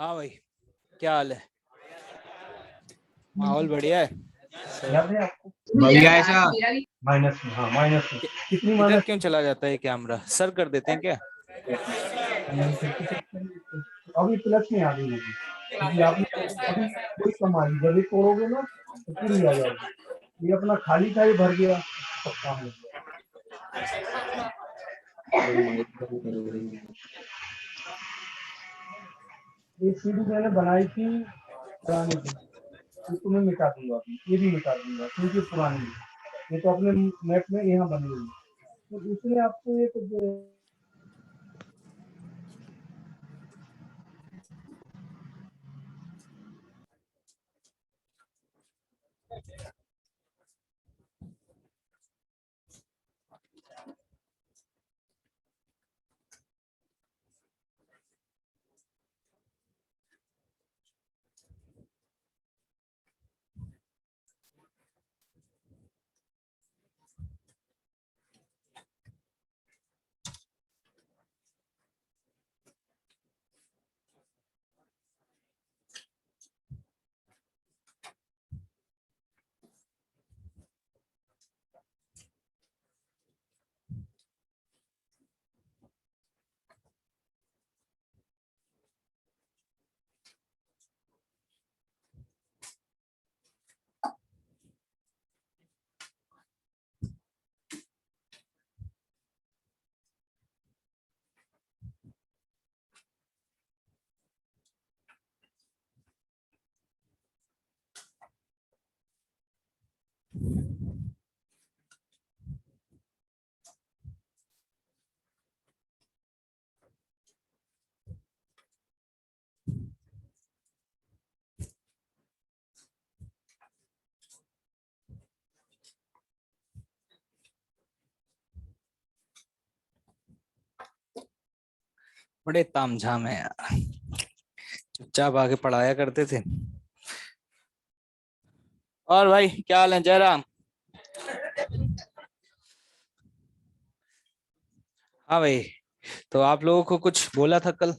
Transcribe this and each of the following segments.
हाँ भाई, क्या हाल है? माहौल बढ़िया है। सही। याद है आपको? बढ़िया है सर। माइनस में, हाँ माइनस में। कितनी इधर माइनस क्यों चला जाता है कैमरा? सर कर देते हैं क्या? अभी प्लस में आ गई होगी क्योंकि आपने अभी कोई कमाई जब ये तोड़ोगे ना तो पूरी आ जाएगी। ये अपना खाली था, ये भर गया, सब काम हो गया। ये सीढ़ी मैंने बनाई थी पुराने की, ये तुम्हें मिटा दूंगा अभी, ये भी मिटा दूंगा क्योंकि ये पुरानी है। ये तो अपने मैप में यहाँ बनी हुई है, तो इसलिए आपको ये तो बड़े तामझाम है यार। चुपचाप आके पढ़ाया करते थे। और भाई क्या हाल है जयराम? हाँ भाई, तो आप लोगों को कुछ बोला था कल,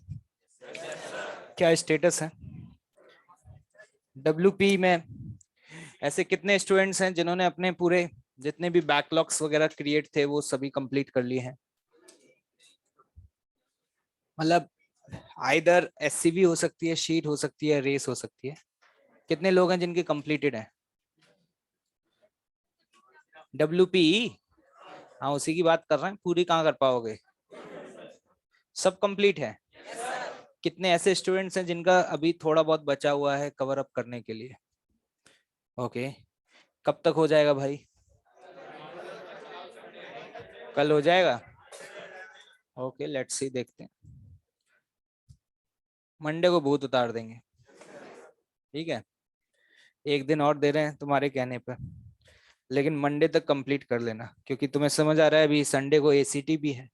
क्या स्टेटस है डब्ल्यूपी में? ऐसे कितने स्टूडेंट्स हैं जिन्होंने अपने पूरे जितने भी बैकलॉग्स वगैरह क्रिएट थे वो सभी कंप्लीट कर लिए हैं? मतलब आइदर एससीबी हो सकती है, शीट हो सकती है, रेस हो सकती है। कितने लोग हैं जिनके कंप्लीटेड है? डब्ल्यूपी, हाँ उसी की बात कर रहे हैं। पूरी कहाँ कर पाओगे? सब कंप्लीट है। कितने ऐसे स्टूडेंट्स हैं जिनका अभी थोड़ा बहुत बचा हुआ है कवर अप करने के लिए? ओके, कब तक हो जाएगा भाई? कल हो जाएगा? ओके, लेट्स सी, देखते हैं। मंडे को भूत उतार देंगे, ठीक है? एक दिन और दे रहे हैं तुम्हारे कहने पर, लेकिन मंडे तक कंप्लीट कर लेना, क्योंकि तुम्हें समझ आ रहा है अभी संडे को एसीटी भी है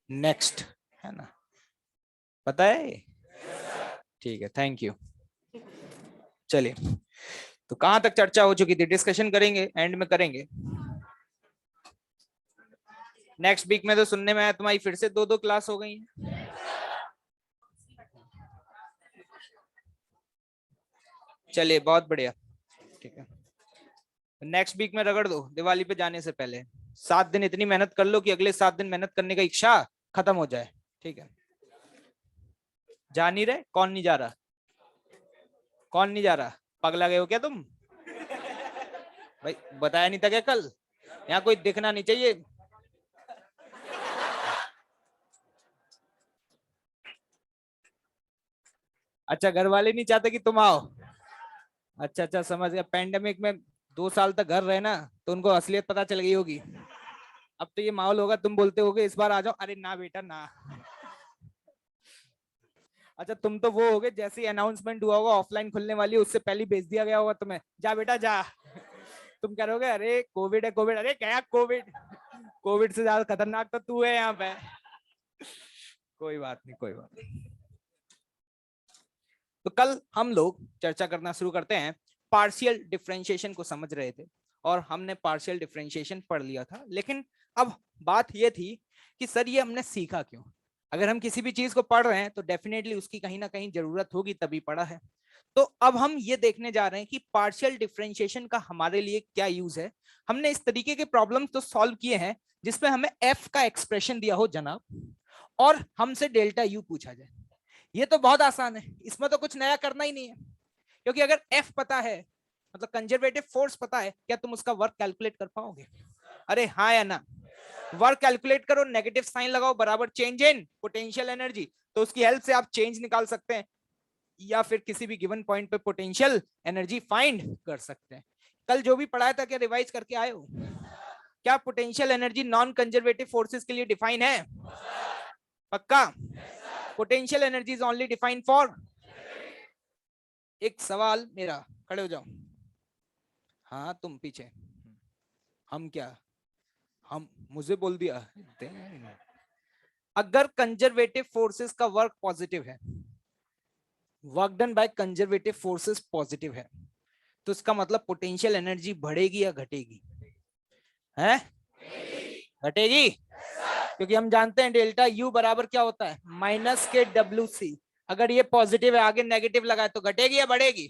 नेक्स्ट, है ना? पता है? ठीक है, थैंक यू। चलिए, तो कहां तक चर्चा हो चुकी थी? डिस्कशन करेंगे, एंड में करेंगे। नेक्स्ट वीक में तो सुनने में आया तुम्हारी फिर से 2-2 क्लास हो गई हैं। चलिए, बहुत बढ़िया, ठीक है। नेक्स्ट वीक में रगड़ दो दिवाली पे जाने से पहले। 7 दिन इतनी मेहनत कर लो कि अगले 7 दिन मेहनत करने का इच्छा खत्म हो जाए, ठीक है? जा नहीं रहे? कौन नहीं जा रहा? कौन नहीं जा रहा? पगला गए हो क्या तुम? भाई बताया नहीं था क्या कल? यहाँ कोई दिखना नहीं चाहिए। अच्छा, घर वाले नहीं चाहते कि तुम आओ? अच्छा अच्छा, समझ गया। पेंडेमिक में 2 साल तक घर रहे ना, तो उनको असलियत पता चल गई होगी। अब तो ये माहौल होगा, तुम बोलते होगे इस बार आ जाओ, अरे ना बेटा ना। अच्छा, तुम तो वो होगे जैसे अनाउंसमेंट हुआ होगा ऑफलाइन खुलने वाली है, उससे पहले भेज दिया गया होगा तुम्हें, जा बेटा जा। तुम कह रहे अरे कोविड है, कोविड। अरे क्या कोविड? कोविड से ज्यादा खतरनाक तो तू है यहाँ पे। कोई बात नहीं, कोई बात नहीं। तो कल हम लोग चर्चा करना शुरू करते हैं। पार्शियल डिफरेंशिएशन को समझ रहे थे और हमने पार्शियल डिफरेंशिएशन पढ़ लिया था, लेकिन अब बात यह थी कि सर ये हमने सीखा क्यों? अगर हम किसी भी चीज को पढ़ रहे हैं तो डेफिनेटली उसकी कहीं ना कहीं जरूरत होगी, तभी पढ़ा है। तो अब हम ये देखने जा रहे हैं कि पार्शियल डिफरेंशिएशन का हमारे लिए क्या यूज है। हमने इस तरीके के प्रॉब्लम तो सॉल्व किए हैं जिसमें हमें एफ का एक्सप्रेशन दिया हो जनाब, और हमसे डेल्टा यू पूछा जाए। ये तो बहुत आसान है, इसमें तो कुछ नया करना ही नहीं है, क्योंकि अगर एफ पता है, मतलब कंजर्वेटिव फोर्स पता है, क्या तुम उसका वर्क कैलकुलेट कर पाओगे? अरे हाँ या ना? वर्क कैलकुलेट करो, नेगेटिव साइन लगाओ, बराबर चेंज इन पोटेंशियल एनर्जी, तो उसकी हेल्प से आप चेंज निकाल सकते हैं, या फिर किसी भी गिवन पॉइंट पे पोटेंशियल एनर्जी फाइंड कर सकते हैं। कल जो भी पढ़ाया था क्या रिवाइज करके आए हो? क्या potential energy non conservative forces के लिए डिफाइन है? पक्का? Potential energy is only defined for, एक सवाल मेरा, खड़े हो जाओ। हाँ तुम पीछे, हम क्या, हम मुझे बोल दिया। अगर कंजर्वेटिव फोर्सेस का वर्क पॉजिटिव है, work done by conservative forces positive है, तो इसका मतलब पोटेंशियल एनर्जी बढ़ेगी या घटेगी? है घटेगी, क्योंकि हम जानते हैं डेल्टा यू बराबर क्या होता है, माइनस के डब्ल्यू सी। अगर ये पॉजिटिव है, आगे नेगेटिव लगाए तो घटेगी या बढ़ेगी?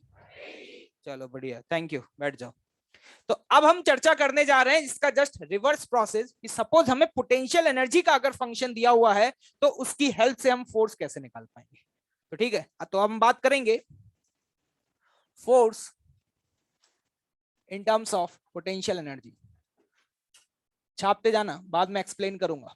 चलो बढ़िया, थैंक यू, बैठ जाओ। तो अब हम चर्चा करने जा रहे हैं इसका जस्ट रिवर्स प्रोसेस, कि सपोज हमें पोटेंशियल एनर्जी का अगर फंक्शन दिया हुआ है तो उसकी हेल्प से हम फोर्स कैसे निकाल पाएंगे। तो ठीक है, तो हम बात करेंगे force in terms of potential energy. छापते जाना, बाद में एक्सप्लेन करूंगा।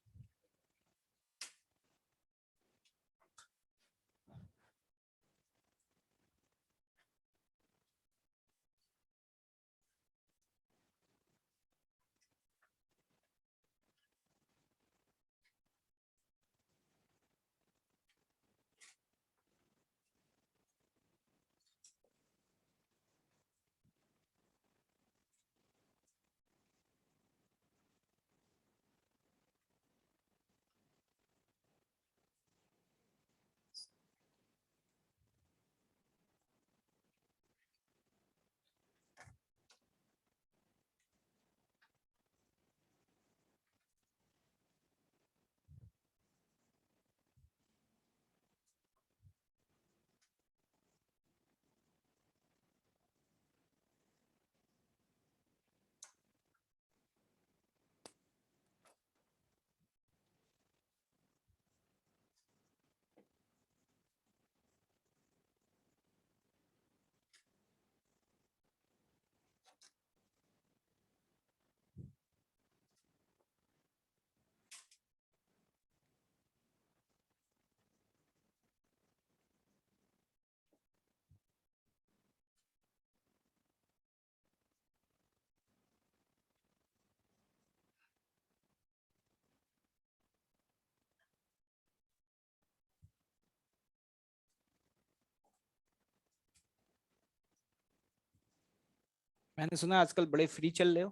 मैंने सुना आजकल बड़े फ्री चल रहे हो।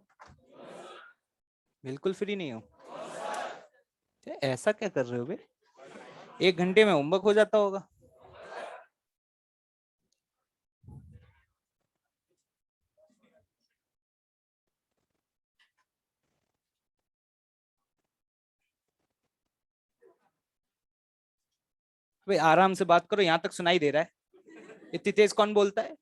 बिल्कुल फ्री नहीं हो? ऐसा क्या कर रहे हो बे? 1 घंटे में होमवर्क हो जाता होगा। भाई आराम से बात करो, यहाँ तक सुनाई दे रहा है, इतनी तेज कौन बोलता है?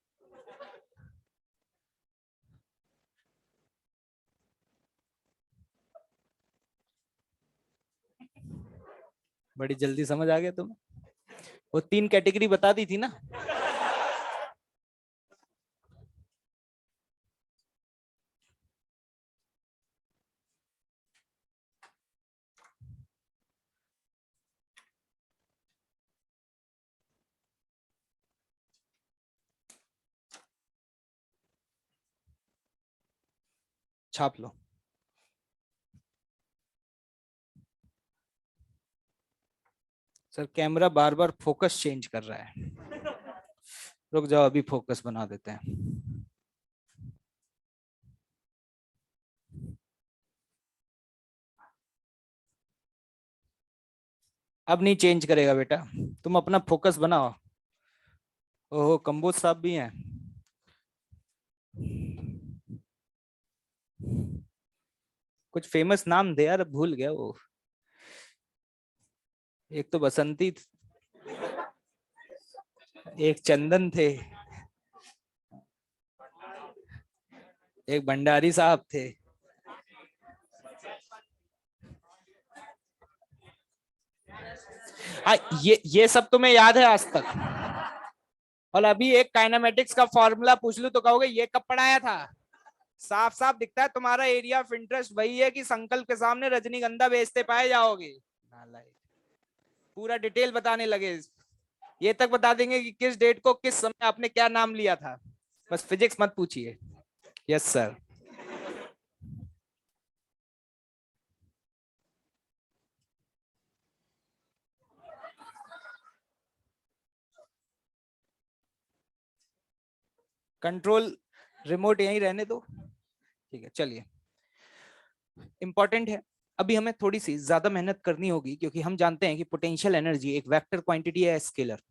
बड़ी जल्दी समझ आ गया तुम्हें। वो 3 कैटेगरी बता दी थी ना। छाप लो। सर कैमरा बार बार फोकस चेंज कर रहा है। रुक जाओ, अभी फोकस बना देते हैं। अब नहीं चेंज करेगा बेटा, तुम अपना फोकस बनाओ। ओहो, कंबोज साहब भी हैं। कुछ फेमस नाम दे यार, भूल गया वो। एक तो बसंती, एक चंदन थे, एक भंडारी साहब थे। ये सब तुम्हें याद है आज तक? और अभी एक काइनेमेटिक्स का फॉर्मूला पूछ लूं तो कहोगे ये कब पढ़ाया था? साफ साफ दिखता है तुम्हारा एरिया ऑफ इंटरेस्ट वही है कि संकल्प के सामने रजनीगंधा बेचते पाए जाओगे। पूरा डिटेल बताने लगे, ये तक बता देंगे कि किस डेट को किस समय आपने क्या नाम लिया था। बस फिजिक्स मत पूछिए। Yes sir. कंट्रोल रिमोट यहीं रहने दो, ठीक है। चलिए, इंपॉर्टेंट है, अभी हमें थोड़ी सी ज्यादा मेहनत करनी होगी क्योंकि हम जानते हैं कि पोटेंशियल एनर्जी एक वेक्टर क्वांटिटी है, स्केलर।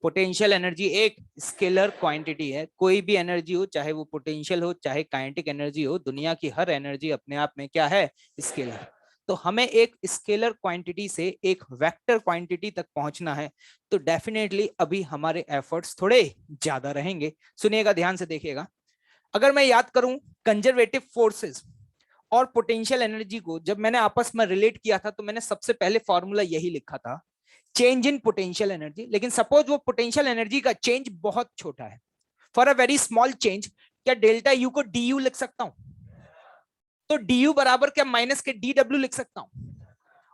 पोटेंशियल एनर्जी एक स्केलर क्वांटिटी है। कोई भी एनर्जी हो, चाहे वो पोटेंशियल हो चाहे काइनेटिक एनर्जी हो, दुनिया की हर एनर्जी अपने आप में क्या है? स्केलर। तो हमें एक स्केलर क्वांटिटी से एक वेक्टर क्वांटिटी तक पहुंचना है, तो डेफिनेटली अभी हमारे एफर्ट्स थोड़े ज्यादा रहेंगे। सुनिएगा, ध्यान से देखिएगा। अगर मैं याद करूं कंजर्वेटिव फोर्सेस और पोटेंशियल एनर्जी को जब मैंने आपस में रिलेट किया था, तो मैंने सबसे पहले फॉर्मूला यही लिखा था, चेंज इन पोटेंशियल एनर्जी। लेकिन सपोज वो पोटेंशियल एनर्जी का चेंज बहुत छोटा है, for a very small change, क्या डेल्टा यू को डी यू लिख सकता हूं? तो डी यू बराबर क्या माइनस के डी डब्ल्यू लिख सकता हूं?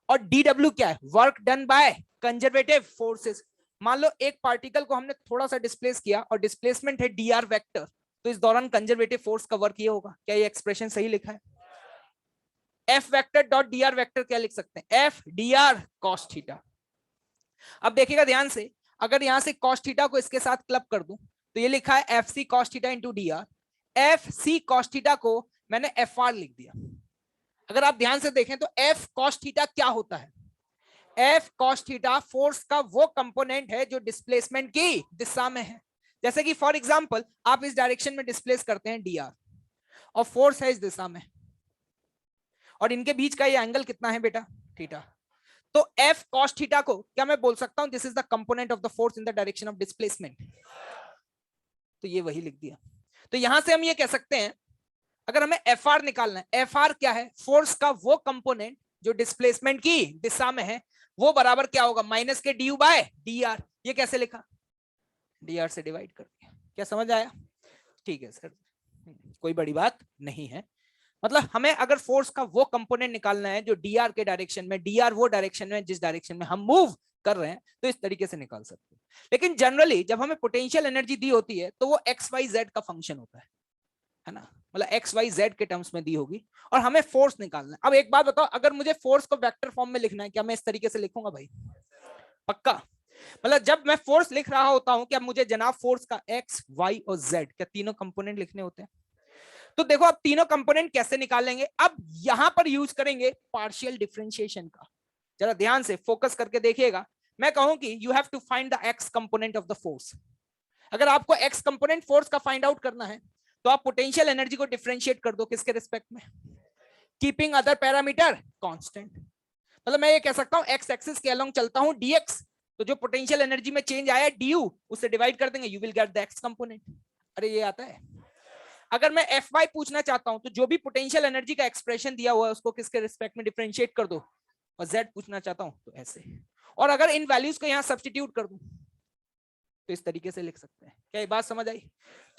और डी डब्ल्यू क्या है? Work done by conservative forces. मान लो एक पार्टिकल को हमने थोड़ा सा डिस्प्लेस किया और डिस्प्लेसमेंट है डी आर वेक्टर, तो इस दौरान कंजर्वेटिव फोर्स का वर्क ये होगा। क्या ये एक्सप्रेशन सही लिखा है? F vector dot D R vector क्या लिख सकते हैं? F D R cos theta. अब देखिएगा ध्यान से, अगर यहां से cos थीटा को इसके साथ क्लब कर दूं तो ये लिखा है F C cos theta into D R. F C cos theta को मैंने एफ आर लिख दिया। अगर आप ध्यान से देखें तो एफ कॉस थीटा क्या होता है? एफ कॉस थीटा फोर्स का वो कंपोनेंट है जो डिस्प्लेसमेंट की दिशा में है। जैसे कि फॉर एग्जांपल आप इस डायरेक्शन में डिस्प्लेस करते हैं डी आर और फोर्स है इस दिशा में, और इनके बीच का ये एंगल कितना है बेटा? थीटा। तो F cos थीटा को क्या मैं बोल सकता हूं? This is the component of the force in the direction of displacement. तो ये वही लिख दिया। तो यहां से हम ये कह सकते हैं, अगर हमें FR निकालना है, FR क्या है? फोर्स का वो कंपोनेंट जो डिस्प्लेसमेंट की दिशा में है, वो बराबर क्या होगा? माइनस के D U by D R. ये कैसे लिखा? डी आर से डिवाइड कर दिया। क्या समझ आया? ठीक है सर, कोई बड़ी बात नहीं है। मतलब हमें अगर फोर्स का वो कंपोनेंट निकालना है जो डीआर के डायरेक्शन में, डीआर वो डायरेक्शन में जिस डायरेक्शन में हम मूव कर रहे हैं, तो इस तरीके से निकाल सकते हैं। लेकिन जनरली जब हमें पोटेंशियल एनर्जी दी होती है तो वो एक्स वाई जेड का फंक्शन होता है ना, मतलब एक्स वाई जेड के टर्म्स में दी होगी, और हमें फोर्स निकालना है। अब एक बात बताओ, अगर मुझे फोर्स को वेक्टर फॉर्म में लिखना है, क्या मैं इस तरीके से लिखूंगा भाई? पक्का? मतलब जब मैं फोर्स लिख रहा होता हूं, क्या मुझे जनाब फोर्स का एक्स वाई और जेड क्या तीनों कंपोनेंट लिखने होते हैं? तो देखो अब तीनों कंपोनेंट कैसे निकालेंगे। अब यहां पर यूज करेंगे पार्शियल डिफरेंशिएशन का। जरा ध्यान से फोकस करके देखिएगा। मैं कहूं कि you have to find the x component of the force. अगर आपको एक्स कंपोनेंट फोर्स का फाइंड आउट करना है तो आप पोटेंशियल एनर्जी को डिफरेंशिएट कर दो, किसके रिस्पेक्ट में? Keeping other parameter constant. मतलब मैं ये कह सकता हूं एक्स एक्सिस के अलोंग चलता हूं डीएक्स, तो जो पोटेंशियल एनर्जी में चेंज आया डी यू, उससे डिवाइड कर देंगे, you will get the x component. अरे ये आता है। अगर मैं एफ वाई पूछना चाहता हूं तो जो भी पोटेंशियल एनर्जी का एक्सप्रेशन दिया हुआ है उसको किसके रिस्पेक्ट में डिफरेंशिएट कर दो, और जेड पूछना चाहता हूं तो ऐसे। और अगर इन वैल्यूज को यहां सब्स्टिट्यूट कर दूं तो इस तरीके से लिख सकते हैं। क्या ये बात समझ आई?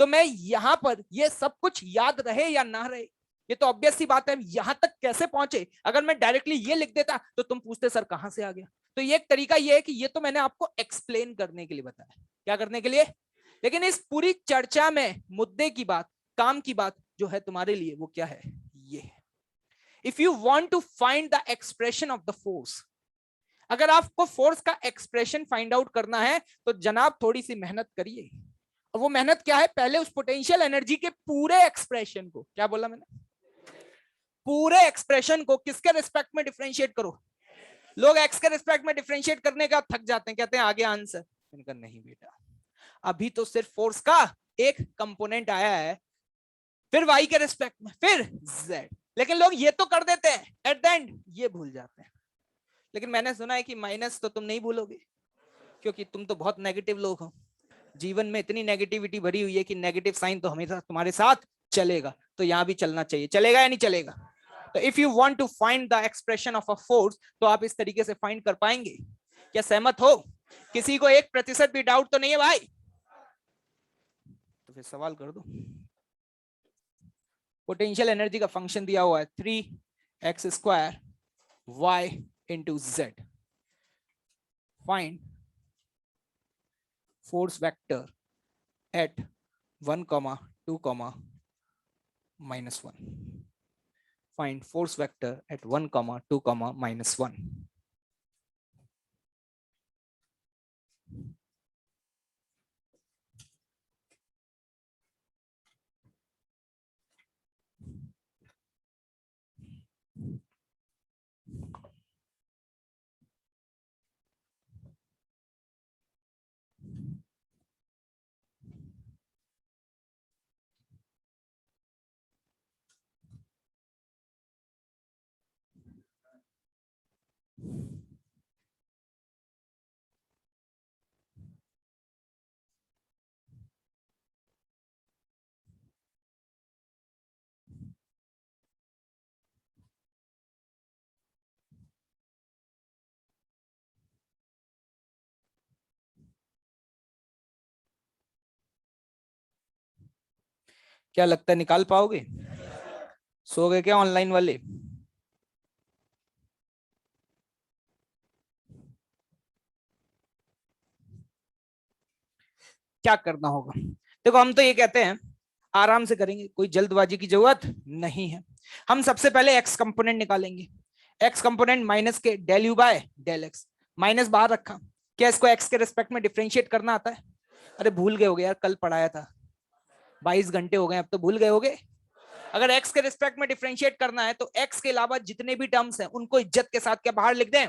तो मैं यहां पर ये सब कुछ याद रहे या ना रहे, ये तो ऑब्वियस सी बात है। यहां तक कैसे पहुंचे? अगर मैं डायरेक्टली ये लिख देता तो तुम पूछते सर कहां से आ गया। तो ये एक तरीका ये है कि ये तो मैंने आपको एक्सप्लेन करने के लिए बताया। क्या करने के लिए? लेकिन इस पूरी चर्चा में मुद्दे की बात, काम की बात जो है तुम्हारे लिए, वो क्या है? ये है, if you want to find the expression of the force, अगर आपको फोर्स का एक्सप्रेशन फाइंड आउट करना है तो जनाब थोड़ी सी मेहनत करिए। और वो मेहनत क्या है? पहले उस पोटेंशियल एनर्जी के पूरे एक्सप्रेशन को, क्या बोला मैंने? पूरे एक्सप्रेशन को किसके रिस्पेक्ट में डिफरेंशिएट करो। लोग एक्स के रिस्पेक्ट में डिफरेंशिएट करने का थक जाते हैं, कहते हैं आगे आंसर। इनका नहीं बेटा, अभी तो सिर्फ फोर्स का एक कंपोनेंट आया है, फिर वाई के रिस्पेक्ट में, फिर जेड। लेकिन लोग ये तो कर देते हैं, एट द एंड ये भूल जाते हैं। लेकिन मैंने सुना है कि माइनस तो तुम नहीं भूलोगे, क्योंकि तुम तो बहुत नेगेटिव लोग हो। जीवन में इतनी नेगेटिविटी भरी हुई है कि नेगेटिव साइन तो हमेशा तुम्हारे साथ चलेगा, तो यहां भी चलना चाहिए। चलेगा या नहीं चलेगा? तो if you want to find the expression of a force, तो आप इस तरीके से फाइंड कर पाएंगे। क्या सहमत हो? किसी को 1% भी डाउट तो नहीं है भाई? तो फिर सवाल कर दो। पोटेंशियल एनर्जी का फंक्शन दिया हुआ है 3x² y into z. Find force vector at 1, 2, -1. Find force vector at 1, 2, -1. क्या लगता है निकाल पाओगे? सो गए क्या ऑनलाइन वाले? क्या करना होगा? देखो, हम तो ये कहते हैं आराम से करेंगे, कोई जल्दबाजी की जरूरत नहीं है। हम सबसे पहले एक्स कंपोनेंट निकालेंगे। एक्स कंपोनेंट माइनस के del U by del x. माइनस बाहर रखा। क्या इसको एक्स के रिस्पेक्ट में डिफरेंशिएट करना आता है? अरे भूल गए होगे यार, कल पढ़ाया था। 22 घंटे हो गए, अब तो भूल गए होगे। अगर एक्स के रिस्पेक्ट में डिफरेंशिएट करना है तो एक्स के अलावा जितने भी टर्म्स हैं उनको इज्जत के साथ क्या बाहर लिख दें?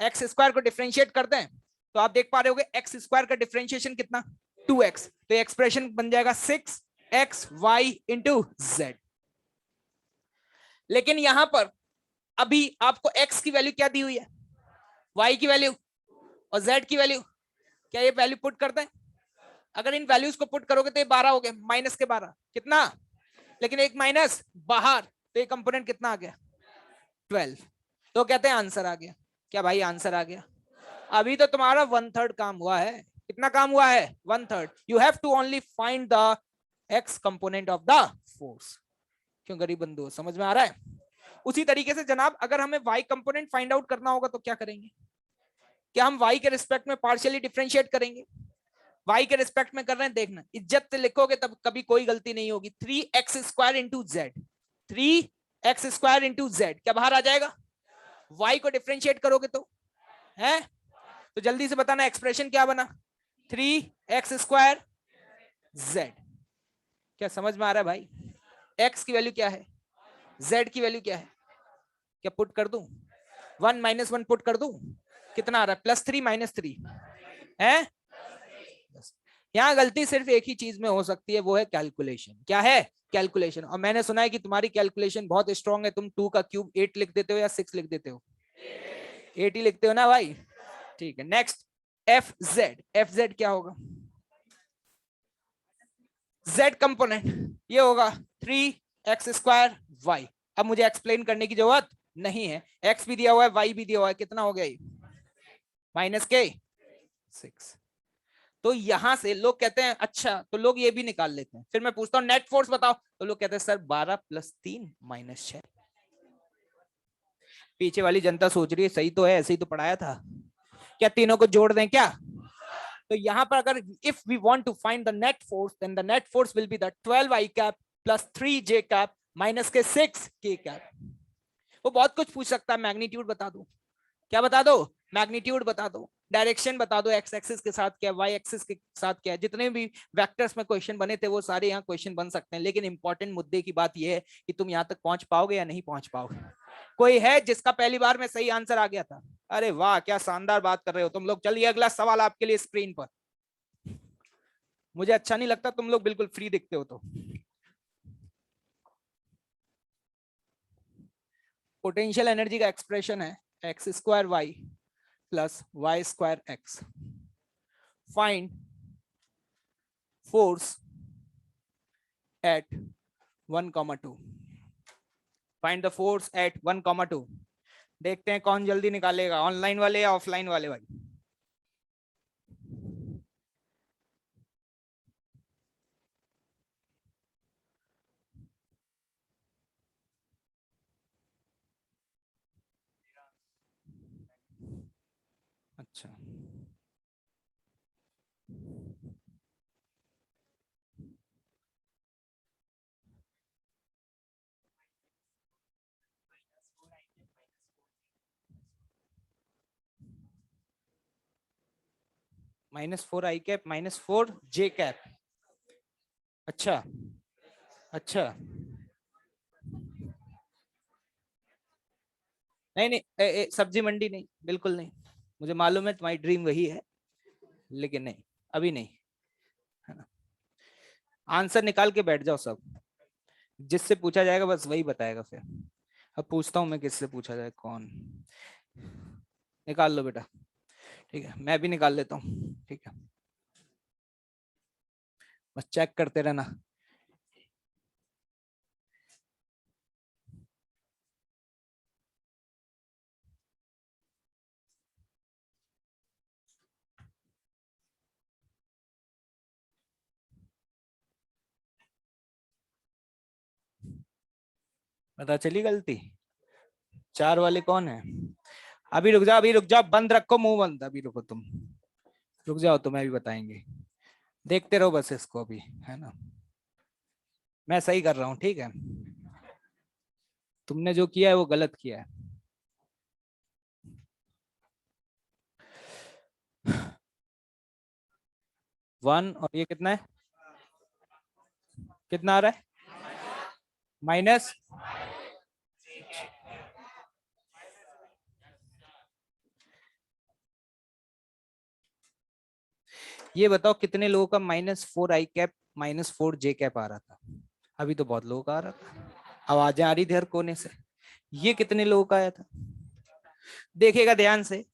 एक्स स्क्वायर को डिफरेंशिएट कर दें। तो आप देख पा रहे होगे एक्स स्क्वायर का डिफरेंशिएशन कितना? 2x। तो एक्सप्रेशन बन जाएगा 6xy इंटू जेड। लेकिन यहां पर अभी आपको x की वैल्यू क्या दी हुई है? y की वैल्यू और z की वैल्यू। क्या ये वैल्यू पुट करते हैं? अगर इन वैल्यूज को पुट करोगे तो ये 12 हो गए, माइनस के 12 कितना? लेकिन एक माइनस बाहर, तो ये कंपोनेंट कितना आ गया? 12। तो कहते हैं आंसर आ गया। क्या भाई आंसर आ गया? अभी तो तुम्हारा 1/3 काम हुआ है। कितना काम हुआ है? 1/3। You have to only find the x component of the force. क्यों गरीब बंधु, समझ में आ रहा है? उसी तरीके से जनाब, अगर हमें वाई कंपोनेंट फाइंड आउट करना होगा तो क्या करेंगे? क्या हम वाई के रिस्पेक्ट में पार्शियली डिफरेंशिएट करेंगे? वाई के रिस्पेक्ट में कर रहे हैं, देखना इज्जत से लिखोगे तब कभी कोई गलती नहीं होगी। 3x² into Z. 3x² into Z क्या बाहर आ जाएगा? वाई को डिफरेंशिएट करोगे तो है। तो जल्दी से बताना एक्सप्रेशन क्या बना? 3x² Z. क्या समझ में आ रहा है भाई? x की वैल्यू क्या है, z की वैल्यू क्या है? क्या पुट कर दूं? 1 - 1 पुट कर दूं? कितना आ रहा है? +3 -3 है। यहाँ गलती सिर्फ एक ही चीज में हो सकती है, वो है कैलकुलेशन। क्या है? कैलकुलेशन। और मैंने सुना है कि तुम्हारी कैलकुलेशन बहुत स्ट्रांग है। तुम 2 का क्यूब 8 लिख देते हो या 6 लिख देते हो? 8 ही लिखते हो ना भाई? ठीक है। नेक्स्ट, एफ जेड क्या होगा? z कंपोनेंट ये होगा 3x² y। अब मुझे एक्सप्लेन करने की जरूरत नहीं है, x भी दिया हुआ है y भी दिया हुआ है। कितना हो गया ये? -6। तो यहां से लोग कहते हैं अच्छा, तो लोग ये भी निकाल लेते हैं। फिर मैं पूछता हूं नेट फोर्स बताओ, तो लोग कहते हैं सर 12 + 3 -6। पीछे वाली जनता सोच रही है सही तो है, ऐसे ही तो पढ़ाया था, क्या तीनों को जोड़ दें क्या? तो यहां पर अगर if we want to find the net force, then the net force will be the 12i cap + 3j cap - 6k cap. वो बहुत कुछ पूछ सकता है। मैग्नीट्यूड बता दो। क्या बता दो? मैग्नीट्यूड बता दो। डायरेक्शन बता दो, एक्स एक्सिस के साथ क्या, वाई एक्सिस के साथ क्या है। जितने भी वेक्टर्स में क्वेश्चन बने थे वो सारे यहाँ क्वेश्चन बन सकते हैं। लेकिन इंपॉर्टेंट मुद्दे की बात यह है कि तुम यहाँ तक पहुंच पाओगे या नहीं पहुंच पाओगे। कोई है जिसका पहली बार में सही आंसर आ गया था? अरे वाह, क्या शानदार बात कर रहे हो तुम लोग। चलिए अगला सवाल आपके लिए स्क्रीन पर। मुझे अच्छा नहीं लगता, तुम लोग बिल्कुल फ्री दिखते हो तो। पोटेंशियल एनर्जी का एक्सप्रेशन है x square y plus y square x. Find force at 1,2. Find the force at 1,2. देखते हैं कौन जल्दी निकालेगा, ऑनलाइन वाले या ऑफलाइन वाले भाई. अच्छा, -4 आई कैप -4 जे कैप. अच्छा अच्छा, नहीं नहीं सब्जी मंडी नहीं, बिल्कुल नहीं. मुझे मालूम है तुम्हारी ड्रीम वही है, लेकिन नहीं, अभी नहीं, है ना. आंसर निकाल के बैठ जाओ सब, जिससे पूछा जाएगा बस वही बताएगा फिर. अब पूछता हूं मैं किससे पूछा जाए, कौन. निकाल लो बेटा. ठीक है, मैं भी निकाल लेता हूँ. ठीक है, बस चेक करते रहना. पता चली गलती. 4 वाले कौन है? अभी रुक जाओ, अभी रुक जाओ, बंद रखो मुंह बंद. अभी रुको तुम, रुक जाओ, तुम्हें भी बताएंगे. देखते रहो बस इसको अभी, है ना. मैं सही कर रहा हूँ, ठीक है. तुमने जो किया है वो गलत किया है. वन, और ये कितना है, कितना आ रहा है? माइनस. ये बताओ कितने लोगों का -4 आई कैप -4 जे कैप आ रहा था? अभी तो बहुत लोगों का आ रहा था, आवाजें आ रही थी हर कोने से. ये कितने लोगों का आया था? देखिएगा ध्यान से.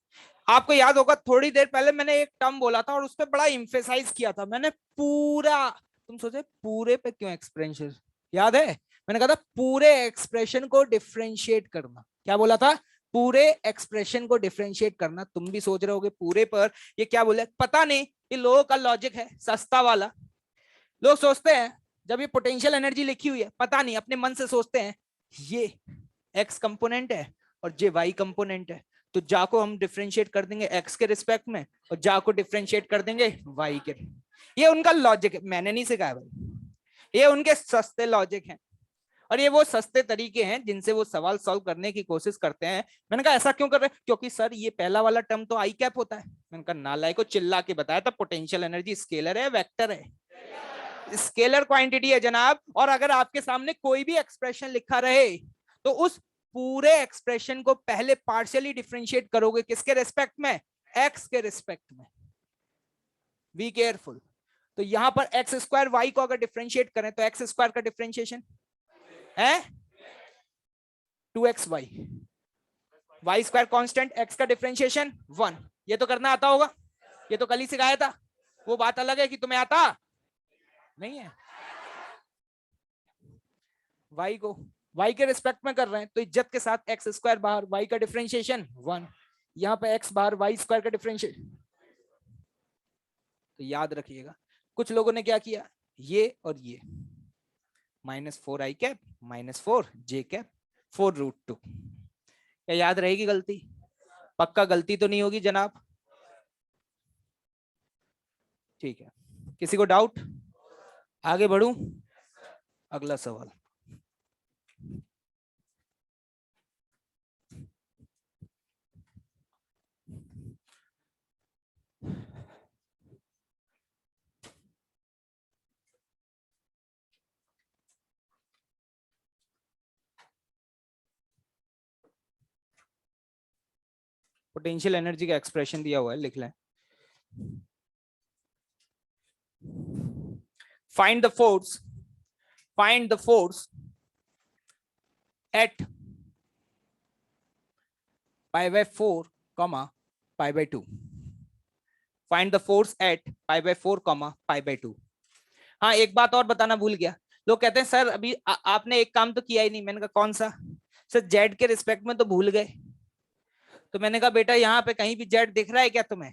आपको याद होगा थोड़ी देर पहले मैंने एक टर्म बोला था और उस पर बड़ा इम्फेसाइज किया था मैंने, पूरा. तुम सोचे पूरे पे क्यों एक्सप्रेशन, याद है? मैंने कहा था पूरे एक्सप्रेशन को डिफरेंशिएट करना. क्या बोला था? पूरे एक्सप्रेशन को डिफरेंशिएट करना. तुम भी सोच रहे होगे पूरे पर ये क्या बोले, पता नहीं. ये लोगों का लॉजिक है सस्ता वाला. लोग सोचते हैं जब ये पोटेंशियल एनर्जी लिखी हुई है, पता नहीं अपने मन से सोचते हैं ये एक्स कंपोनेंट है और जे वाई कंपोनेंट है, तो जा को हम डिफरेंशिएट कर देंगे एक्स के रिस्पेक्ट में और जा को डिफरेंशिएट कर देंगे वाई के. ये उनका लॉजिक है, मैंने नहीं सिखाया भाई. ये उनके सस्ते लॉजिक हैं और ये वो सस्ते तरीके हैं जिनसे वो सवाल सॉल्व करने की कोशिश करते हैं. मैंने कहा ऐसा क्यों कर रहे हैं? क्योंकि सर ये पहला वाला टर्म तो आई कैप होता है. मैंने कहा नालायक को, चिल्ला के बताया था पोटेंशियल एनर्जी स्केलर है वेक्टर है, स्केलर क्वांटिटी है जनाब. और अगर आपके सामने कोई भी एक्सप्रेशन लिखा रहे तो उस पूरे एक्सप्रेशन को पहले पार्शियली डिफरेंशिएट करोगे किसके रिस्पेक्ट में? एक्स के रिस्पेक्ट में. Be careful. तो यहां पर एक्स स्क्वायर वाई को अगर डिफरेंशिएट करें तो एक्स स्क्वायर का डिफरेंशिएशन है 2x y, y square constant, x का डिफरेंशिएशन 1. ये तो करना आता होगा, ये तो कल ही सिखाया था. वो बात अलग है कि तुम्हें आता नहीं है. वाई को वाई के रिस्पेक्ट में कर रहे हैं तो इज्जत के साथ एक्स स्क्वायर बाहर, वाई का डिफरेंशिएशन 1. यहाँ पे एक्स बाहर, वाई स्क्वायर का डिफरेंशिएशन. तो याद रखिएगा कुछ लोगों ने क्या किया, ये और ये -4 आई कैप -4 जे कैप 4√2. क्या याद रहेगी गलती? पक्का गलती तो नहीं होगी जनाब? ठीक है, किसी को डाउट? आगे बढ़ूं, अगला सवाल. पोटेंशियल एनर्जी का एक्सप्रेशन दिया हुआ है, लिख लें. Find the force at pi by 4 comma pi by 2। Find the force at pi by 4 comma pi by 2। हाँ एक बात और बताना भूल गया, लोग कहते हैं सर अभी आपने एक काम तो किया ही नहीं। मैंने कहा कौन सा? सर जेड के रिस्पेक्ट में तो भूल गए। तो मैंने कहा बेटा यहाँ पे कहीं भी जेड दिख रहा है क्या तुम्हें?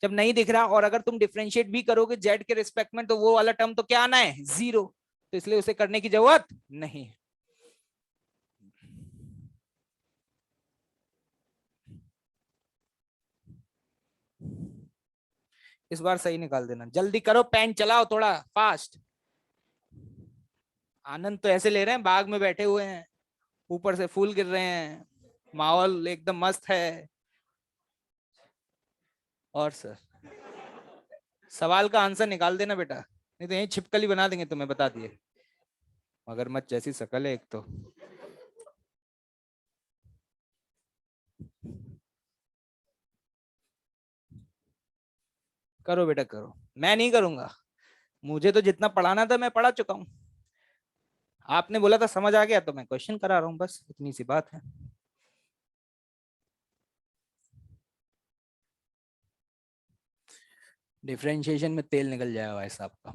जब नहीं दिख रहा और अगर तुम डिफरेंशिएट भी करोगे जेड के रिस्पेक्ट में तो वो वाला टर्म तो क्या आना है? 0। तो इसलिए उसे करने की जरूरत नहीं। इस बार सही निकाल देना, जल्दी करो, पेन चलाओ थोड़ा फास्ट। आनंद तो ऐसे ले रहे हैं बाग में बैठे हुए हैं, ऊपर से फूल गिर रहे हैं, माहौल एकदम मस्त है। और सर सवाल का आंसर निकाल देना बेटा, नहीं तो यही छिपकली बना देंगे तुम्हें, बता दिए। मगरमच्छ जैसी शकल है एक तो। करो बेटा करो, मैं नहीं करूंगा। मुझे तो जितना पढ़ाना था मैं पढ़ा चुका हूँ। आपने बोला था समझ आ गया तो मैं क्वेश्चन करा रहा हूँ, बस इतनी सी बात है। डिफरेंशिएशन में तेल निकल जाएगा भाई साहब का।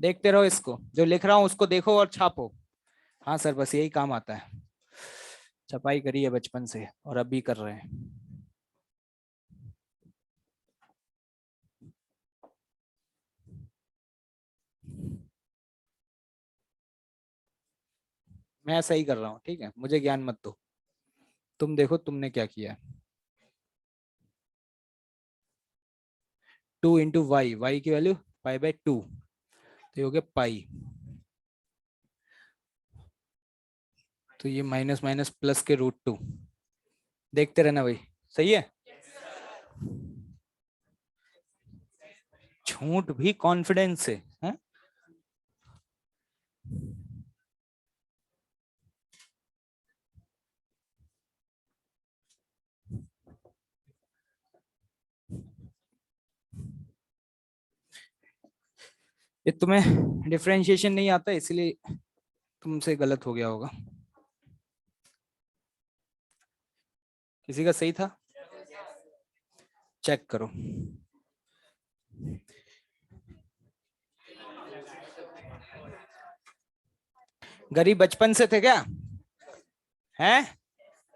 देखते रहो इसको, जो लिख रहा हूँ उसको देखो और छापो। हाँ सर बस यही काम आता है, छपाई करी है बचपन से और अब भी कर रहे हैं। मैं सही कर रहा हूँ, ठीक है, मुझे ज्ञान मत दो। तुम देखो तुमने क्या किया है। 2 इंटू वाई, वाई की वैल्यू पाई बाय 2, तो ये हो गया पाई। तो ये माइनस माइनस प्लस के √2। देखते रहना भाई, सही है। झूठ भी कॉन्फिडेंस से है? ये तुम्हें डिफरेंशिएशन नहीं आता इसलिए तुमसे गलत हो गया होगा। किसी का सही था? चेक करो। गरीब बचपन से थे क्या? हैं?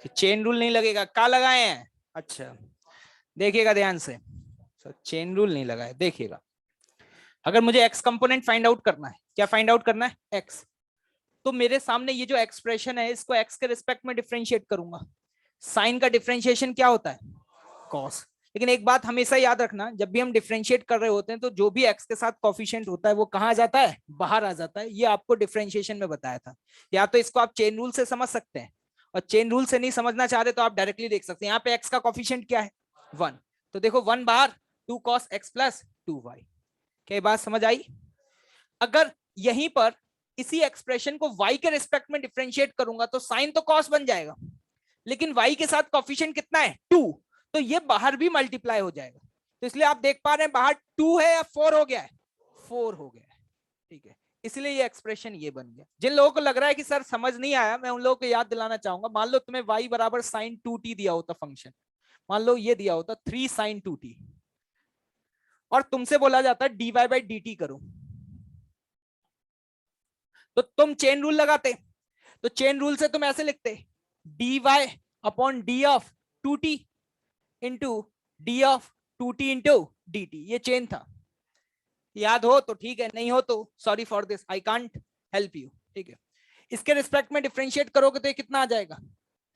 चेन रूल नहीं लगेगा, क्या लगाए हैं? अच्छा देखिएगा ध्यान से, चेन रूल नहीं लगाए, देखिएगा। अगर मुझे एक्स कंपोनेंट फाइंड आउट करना है, क्या फाइंड आउट करना है? एक्स। तो मेरे सामने ये जो एक्सप्रेशन है इसको एक्स के रिस्पेक्ट में डिफरेंशिएट करूंगा। साइन का डिफरेंशिएशन क्या होता है? कॉस। लेकिन एक बात हमेशा याद रखना, जब भी हम डिफरेंशिएट कर रहे होते हैं तो जो भी एक्स के साथ कॉफिशिएंट होता है वो कहाँ आ जाता है? बाहर आ जाता है। ये आपको डिफरेंशिएशन में बताया था। या तो इसको आप चेन रूल से समझ सकते हैं, और चेन रूल से नहीं समझना चाह रहे तो आप डायरेक्टली देख सकते हैं। यहाँ पे एक्स का कॉफिशिएंट क्या है? 1। तो देखो 1 बाहर, 2 cos x प्लस 2y। क्या बात समझ आई? अगर यहीं पर इसी एक्सप्रेशन को y के रिस्पेक्ट में डिफरेंशिएट करूंगा तो साइन तो cos बन जाएगा, लेकिन y के साथ कॉफिशिएंट कितना है? 2। तो ये बाहर भी मल्टीप्लाई हो जाएगा। तो इसलिए आप देख पा रहे हैं बाहर 2 है या 4 हो गया है? 4 हो गया है, ठीक है। इसलिए ये एक्सप्रेशन ये बन गया। जिन लोगों को लग रहा है कि सर समझ नहीं आया, मैं उन लोगों को याद दिलाना चाहूंगा। मान लो तुम्हें y बराबर साइन 2t दिया होता फंक्शन, मान लो ये दिया होता 3 साइन 2t, और तुमसे बोला जाता है dy बाई dt करो, तो तुम चेन रूल लगाते। तो चेन रूल से तुम ऐसे लिखते, dy upon D of 2t into D of 2t into dt। ये चेन था। याद हो तो ठीक है, नहीं हो तो sorry for this, I can't help you, ठीक है। इसके रिस्पेक्ट में डिफरेंशिएट करोगे तो ये कितना आ जाएगा?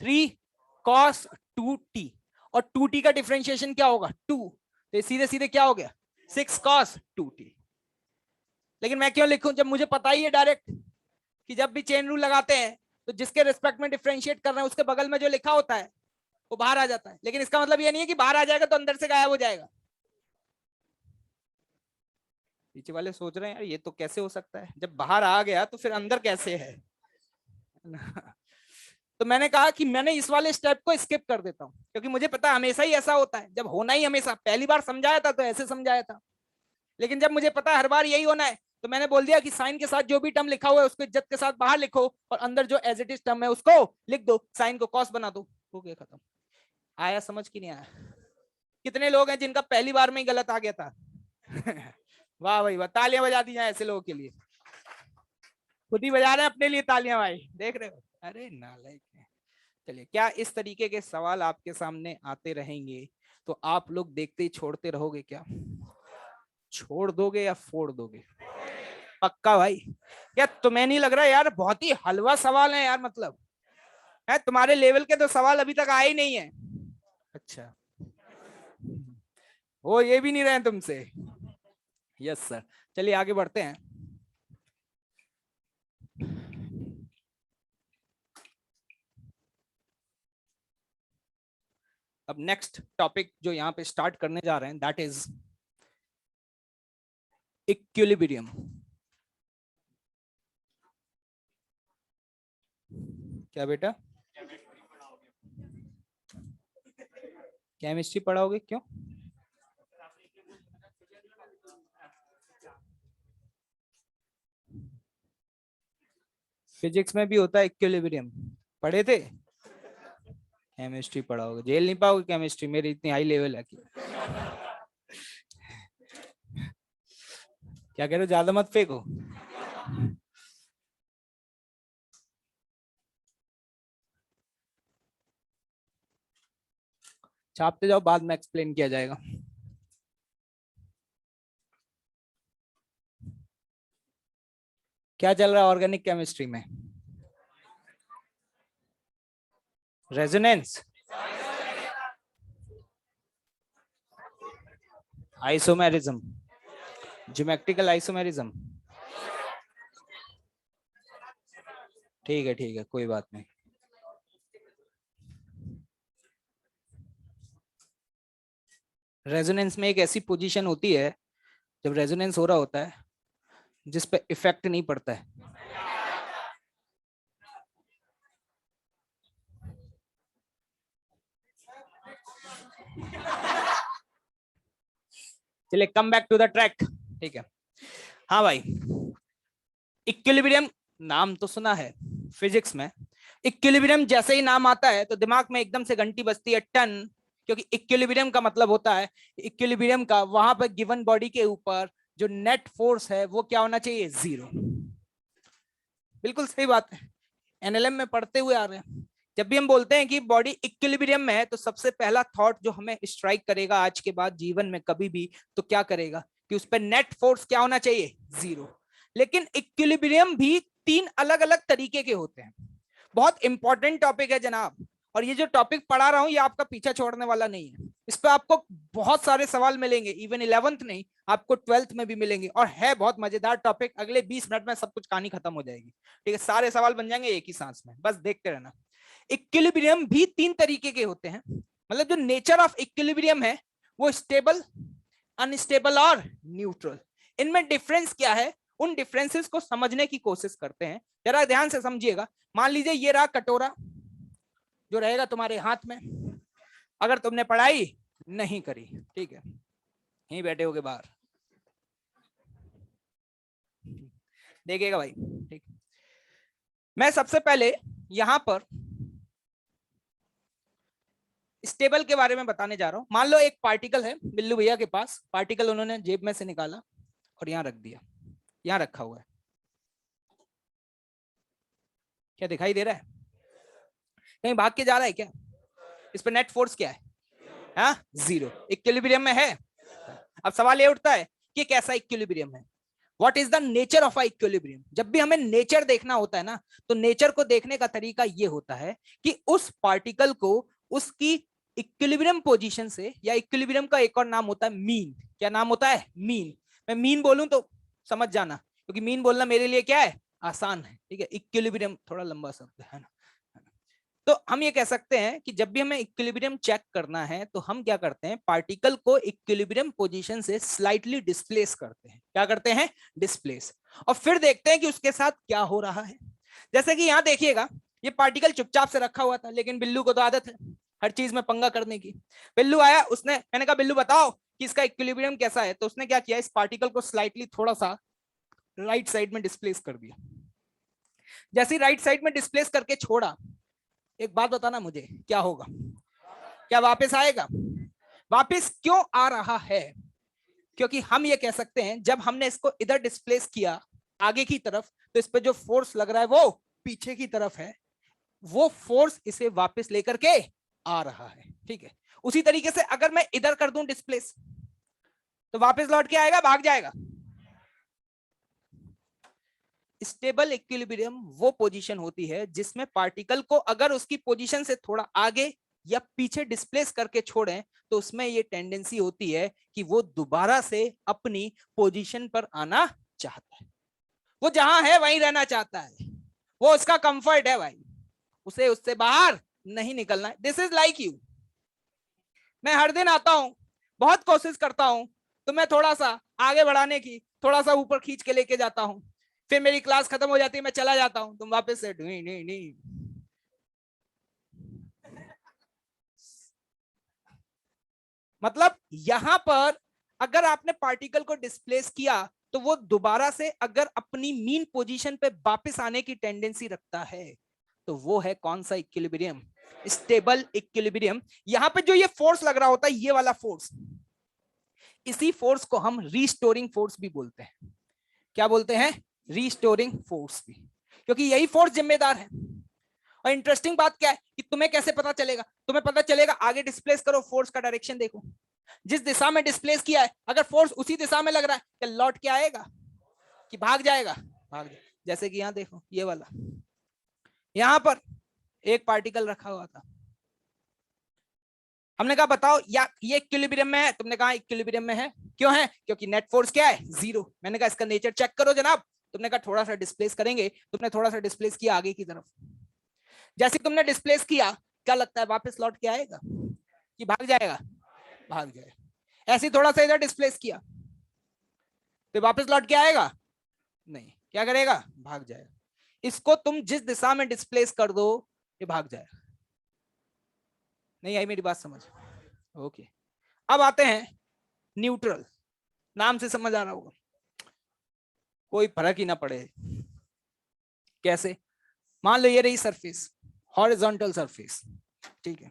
3 cos 2t, और 2t का डिफरेंशिएशन क्या होगा? 2। तो ये सीधे सीधे क्या हो गया? 6 cos 2t। लेकिन मैं क्यों लिखूं जब मुझे पता ही है डायरेक्ट कि जब भी चेन रूल लगाते हैं तो जिसके रिस्पेक्ट में डिफरेंशिएट कर रहे हैं उसके बगल में जो लिखा होता है वो बाहर आ जाता है। लेकिन इसका मतलब ये नहीं है कि बाहर आ जाएगा तो अंदर से गायब हो जाएगा। पीछे वाले सोच रहे हैं यार ये तो कैसे हो सकता है, जब बाहर आ गया तो फिर अंदर कैसे है? तो मैंने कहा कि मैंने इस वाले स्टेप को स्किप कर देता हूं, क्योंकि मुझे पता है हमेशा ही ऐसा होता है। जब होना ही हमेशा, पहली बार समझाया था तो ऐसे समझाया था, लेकिन जब मुझे पता है हर बार यही होना है, तो मैंने बोल दिया कि साइन के साथ जो भी टर्म लिखा हुआ है उसको इज्जत के साथ बाहर लिखो और अंदर जो एज इट इज टर्म है उसको लिख दो, साइन को कॉस बना दो, हो गया खत्म। आया समझ की नहीं आया? कितने लोग हैं जिनका पहली बार में ही गलत आ गया था? वाह भाई वाह, तालियां बजा दी जाए ऐसे लोगों के लिए। खुद ही बजा रहे हैं अपने लिए तालियां भाई, देख रहे हो? अरे नालायक है। चलिए, क्या इस तरीके के सवाल आपके सामने आते रहेंगे तो आप लोग देखते ही छोड़ते रहोगे क्या? छोड़ दोगे या फोड़ दोगे? पक्का भाई? क्या तुम्हें नहीं लग रहा यार बहुत ही हलवा सवाल है यार? मतलब है तुम्हारे लेवल के तो सवाल अभी तक आए ही नहीं है। अच्छा, वो ये भी नहीं रहे तुमसे? Yes sir. चलिए आगे बढ़ते हैं। अब नेक्स्ट टॉपिक जो यहाँ पे स्टार्ट करने जा रहे हैं दैट इज इक्विलिब्रियम। क्या बेटा? केमिस्ट्री पढ़ाओगे? क्यों? फिजिक्स में भी होता है इक्विलिब्रियम, पढ़े थे? केमिस्ट्री पढ़ाओगे? झेल नहीं पाओगे केमिस्ट्री, मेरी इतनी हाई लेवल है कि। क्या कह रहे हो? ज्यादा मत फेंको। छापते जाओ, बाद में एक्सप्लेन किया जाएगा। क्या चल रहा है ऑर्गेनिक केमिस्ट्री में? Resonance, isomerism, geometrical isomerism. ठीक है कोई बात नहीं। रेजोनेंस में एक ऐसी पोजीशन होती है जब रेजोनेंस हो रहा होता है जिस पे इफेक्ट नहीं पड़ता है। चलिए come back to the track. ठीक है, हाँ भाई, इक्विलिब्रियम नाम तो सुना है फिजिक्स में। इक्विलिब्रियम जैसे ही नाम आता है तो दिमाग में एकदम से घंटी बजती है टन, क्योंकि इक्विलिब्रियम का मतलब होता है इक्विलिब्रियम का वहां पर गिवन बॉडी के ऊपर जो नेट फोर्स है वो क्या होना चाहिए? जीरो। बिल्कुल सही बात है, एनएलएम में पढ़ते हुए आ रहे हैं। जब भी हम बोलते हैं कि बॉडी इक्विलिब्रियम में है तो सबसे पहला थॉट जो हमें स्ट्राइक करेगा आज के बाद जीवन में कभी भी, तो क्या करेगा कि उस पर नेट फोर्स क्या होना चाहिए? जीरो। लेकिन इक्विलिब्रियम भी तीन अलग अलग तरीके के होते हैं। बहुत इंपॉर्टेंट टॉपिक है जनाब, और ये जो टॉपिक पढ़ा रहा हूं ये आपका पीछा छोड़ने वाला नहीं है। इस पर आपको बहुत सारे सवाल मिलेंगे, इवन 11th नहीं, आपको 12th में भी मिलेंगे, और है बहुत मजेदार टॉपिक। अगले 20 मिनट में सब कुछ कहानी खत्म हो जाएगी। ठीक है, सारे सवाल बन जाएंगे एक ही सांस में, बस देखते रहना। इक्विलिब्रियम भी तीन तरीके के होते हैं, मतलब जो नेचर ऑफ इक्विलिब्रियम है वो स्टेबल, अनस्टेबल और न्यूट्रल। इनमें डिफरेंस क्या है, उन डिफरेंसेस को समझने की कोशिश करते हैं। जरा ध्यान से समझिएगा। मान लीजिए ये रहा कटोरा जो रहेगा तुम्हारे हाथ में, अगर तुमने पढ़ाई नहीं करी, ठीक है, यहीं बैठे होगे बाहर, देखिएगा भाई। ठीक, मैं सबसे पहले यहां पर स्टेबल के बारे में बताने जा रहा हूं। मान लो एक पार्टिकल है बिल्लू भैया के पास, पार्टिकल उन्होंने जेब में से निकाला और यहां रख दिया, यहां रखा हुआ है। क्या दिखाई दे रहा है? कहीं भाग के जा रहा है क्या? इस पर नेट फोर्स क्या है? हाँ, जीरो। इक्विलिब्रियम में है। अब सवाल ये उठता है कि कैसा इक्विलिब्रियम है, what is the nature of a equilibrium. जब भी हमें नेचर देखना होता है ना, तो नेचर को देखने का तरीका ये होता है कि उस पार्टिकल को उसकी इक्विलिब्रियम पोजीशन से, या इक्विलिब्रियम का एक और नाम होता है मीन। क्या नाम होता है? मीन। मैं मीन बोलूं तो समझ जाना, क्योंकि मीन बोलना मेरे लिए क्या है? आसान है। ठीक है, इक्विलिब्रियम थोड़ा लंबा शब्द है ना। तो हम ये कह सकते हैं कि जब भी हमें इक्विलिब्रियम चेक करना है तो हम क्या करते हैं, पार्टिकल को इक्विलिब्रियम पोजीशन से स्लाइटली डिस्प्लेस करते हैं। क्या करते हैं? डिस्प्लेस। और फिर देखते हैं कि उसके साथ क्या हो रहा है। जैसे कि यहां देखिएगा, ये पार्टिकल चुपचाप से रखा हुआ था, लेकिन बिल्लू को तो आदत है हर चीज में पंगा करने की। बिल्लू आया, उसने, मैंने कहा बिल्लू बताओ कि इसका इक्विलिब्रियम कैसा है, तो उसने क्या किया, इस पार्टिकल को स्लाइटली थोड़ा सा राइट साइड में डिस्प्लेस कर दिया। जैसे राइट साइड में डिस्प्लेस करके छोड़ा, एक बात बताना मुझे, क्या होगा, क्या वापस आएगा? वापस क्यों आ रहा है? क्योंकि हम ये कह सकते हैं जब हमने इसको इधर डिस्प्लेस किया आगे की तरफ, तो इस पे जो फोर्स लग रहा है वो पीछे की तरफ है, वो फोर्स इसे वापस लेकर के आ रहा है। ठीक है, उसी तरीके से अगर मैं इधर कर दूं डिस्प्लेस, तो वापस लौट के आएगा, भाग जाएगा? स्टेबल इक्विलिब्रियम वो पोजीशन होती है जिसमें पार्टिकल को अगर उसकी पोजीशन से थोड़ा आगे या पीछे डिस्प्लेस करके छोड़ें, तो उसमें ये टेंडेंसी होती है कि वो दोबारा से अपनी पोजीशन पर आना चाहता है। वो जहां है वहीं रहना चाहता है, वो उसका कंफर्ट है भाई, उसे उससे बाहर नहीं निकलना है। This is like you. मैं हर दिन आता हूं, बहुत कोशिश करता हूं, तो मैं थोड़ा सा आगे बढ़ाने की, थोड़ा सा ऊपर खींच के लेके जाता हूं, फिर मेरी क्लास खत्म हो जाती है, मैं चला जाता हूं, तुम वापस से नहीं नहीं नहीं। मतलब यहां पर अगर आपने पार्टिकल को डिस्प्लेस किया, तो वो दोबारा से अगर अपनी मीन पोजीशन पे वापस आने की टेंडेंसी रखता है, तो वो है कौन सा इक्विलिब्रियम? Stable equilibrium. यहां पे जो ये फोर्स लग रहा होता है, ये वाला फोर्स, इसी फोर्स को हम रीस्टोरिंग फोर्स भी बोलते हैं। क्या बोलते हैं? रीस्टोरिंग फोर्स भी, क्योंकि यही फोर्स जिम्मेदार है। और इंटरेस्टिंग बात क्या है कि तुम्हें कैसे पता चलेगा? तुम्हें पता चलेगा, आगे डिस्प्लेस करो, फोर्स का डायरेक्शन देखो, जिस दिशा में डिस्प्लेस किया है, अगर फोर्स उसी दिशा में लग रहा है, क्या लौट के आएगा कि भाग जाएगा? भाग जाएगा। जैसे कि यहां देखो, ये वाला, यहां पर एक पार्टिकल रखा हुआ था, हमने कहा बताओ या ये इक्विलिब्रियम में है, तुमने कहा इक्विलिब्रियम में है। क्यों है? क्योंकि नेट फोर्स क्या है? जीरो। मैंने कहा इसका नेचर चेक करो जनाब, तुमने कहा थोड़ा सा डिस्प्लेस करेंगे, तुमने थोड़ा सा डिस्प्लेस किया आगे की तरफ, जैसे तुमने डिस्प्लेस किया, क्या लगता है वापस लौट के आएगा कि भाग जाएगा? भाग जाएगा। ऐसे थोड़ा सा इधर डिस्प्लेस किया, तो वापस लौट के आएगा? नहीं। क्या करेगा? भाग जाएगा। इसको तुम जिस दिशा में डिस्प्लेस कर दो, ये भाग जाएगा। नहीं आई मेरी बात समझ? ओके। अब आते हैं न्यूट्रल। नाम से समझ आ रहा होगा, कोई फर्क ही ना पड़े। कैसे? मान लो ये रही सरफेस, हॉरिजॉन्टल सरफेस, ठीक है,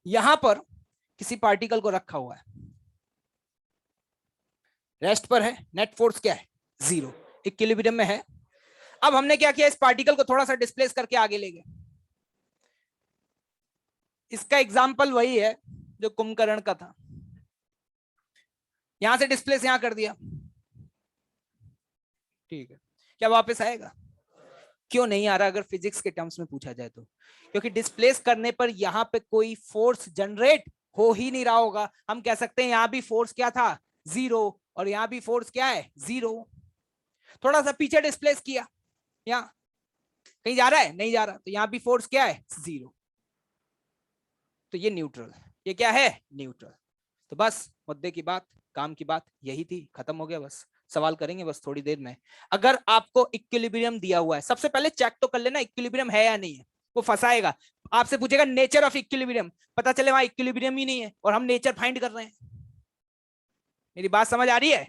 यहां पर किसी पार्टिकल को रखा हुआ है, रेस्ट पर है, नेट फोर्स क्या है? जीरो, इक्विलिब्रियम में है। अब हमने क्या किया, इस पार्टिकल को थोड़ा सा डिस्प्लेस करके आगे ले गए। इसका एग्जाम्पल वही है जो कुंभकर्ण का था, यहां से डिस्प्लेस यहां कर दिया, ठीक है, क्या वापस आएगा? क्यों नहीं आ रहा अगर फिजिक्स के टर्म्स में पूछा जाए तो? क्योंकि डिस्प्लेस करने पर यहां पे कोई फोर्स जनरेट हो ही नहीं रहा होगा। हम कह सकते हैं यहां भी फोर्स क्या था? जीरो। और यहां भी फोर्स क्या है? जीरो। थोड़ा सा पीछे डिस्प्लेस किया, यहां कहीं जा रहा है? नहीं जा रहा, तो यहां भी फोर्स क्या है? जीरो। तो ये न्यूट्रल, ये क्या है? न्यूट्रल। तो बस मुद्दे की बात, काम की बात यही थी, खत्म हो गया। बस सवाल करेंगे बस थोड़ी देर में। अगर आपको इक्विलिब्रियम दिया हुआ है, सबसे पहले चेक तो कर लेना इक्विलिब्रियम है या नहीं है। वो फंसाएगा, आपसे पूछेगा नेचर ऑफ इक्विलिब्रियम, पता चले वहां इक्विलिब्रियम ही नहीं है और हम नेचर फाइंड कर रहे हैं। मेरी बात समझ आ रही है?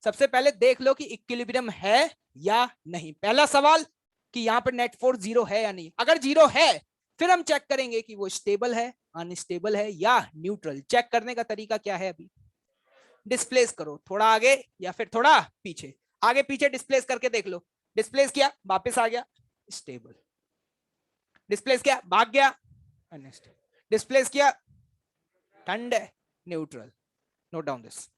सबसे पहले देख लो कि इक्विलिब्रियम है या नहीं, पहला सवाल कि यहाँ पर नेट फोर्स जीरो है या नहीं। अगर जीरो है, फिर हम चेक करेंगे कि वो स्टेबल है, अनस्टेबल है या न्यूट्रल। चेक करने का तरीका क्या है? अभी डिस्प्लेस करो, थोड़ा आगे या फिर थोड़ा पीछे, आगे पीछे डिस्प्लेस करके देख लो। डिस्प्लेस किया, वापस आ गया, स्टेबल। डिस्प्लेस किया, भाग गया, अनस्टेबल। डिस्प्लेस किया, ठंड है, न्यूट्रल। Note down this.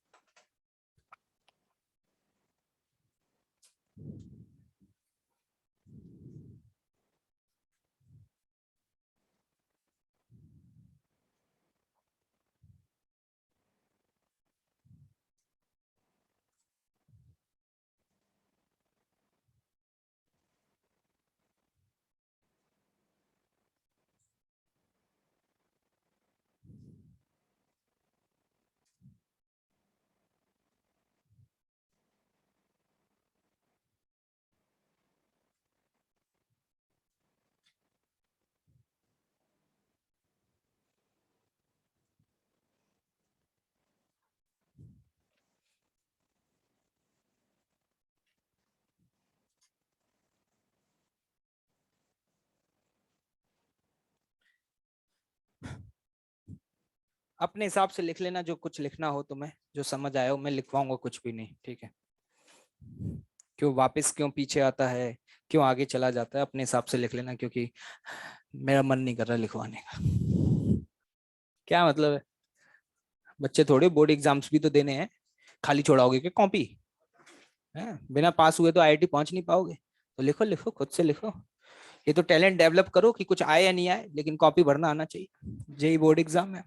अपने हिसाब से लिख लेना, जो कुछ लिखना हो तुम्हें, जो समझ आया हो। मैं लिखवाऊंगा कुछ भी नहीं, ठीक है? क्यों वापस, क्यों पीछे आता है, क्यों आगे चला जाता है, अपने हिसाब से लिख लेना, क्योंकि मेरा मन नहीं कर रहा लिखवाने का। क्या मतलब है? बच्चे थोड़े बोर्ड एग्जाम्स भी तो देने हैं, खाली छोड़ाओगे क्या कॉपी? है, बिना पास हुए तो आईआईटी पहुंच नहीं पाओगे। तो लिखो लिखो, खुद से लिखो। ये तो टैलेंट डेवलप करो कि कुछ आए या नहीं आए, लेकिन कॉपी भरना आना चाहिए। जेई बोर्ड एग्जाम है।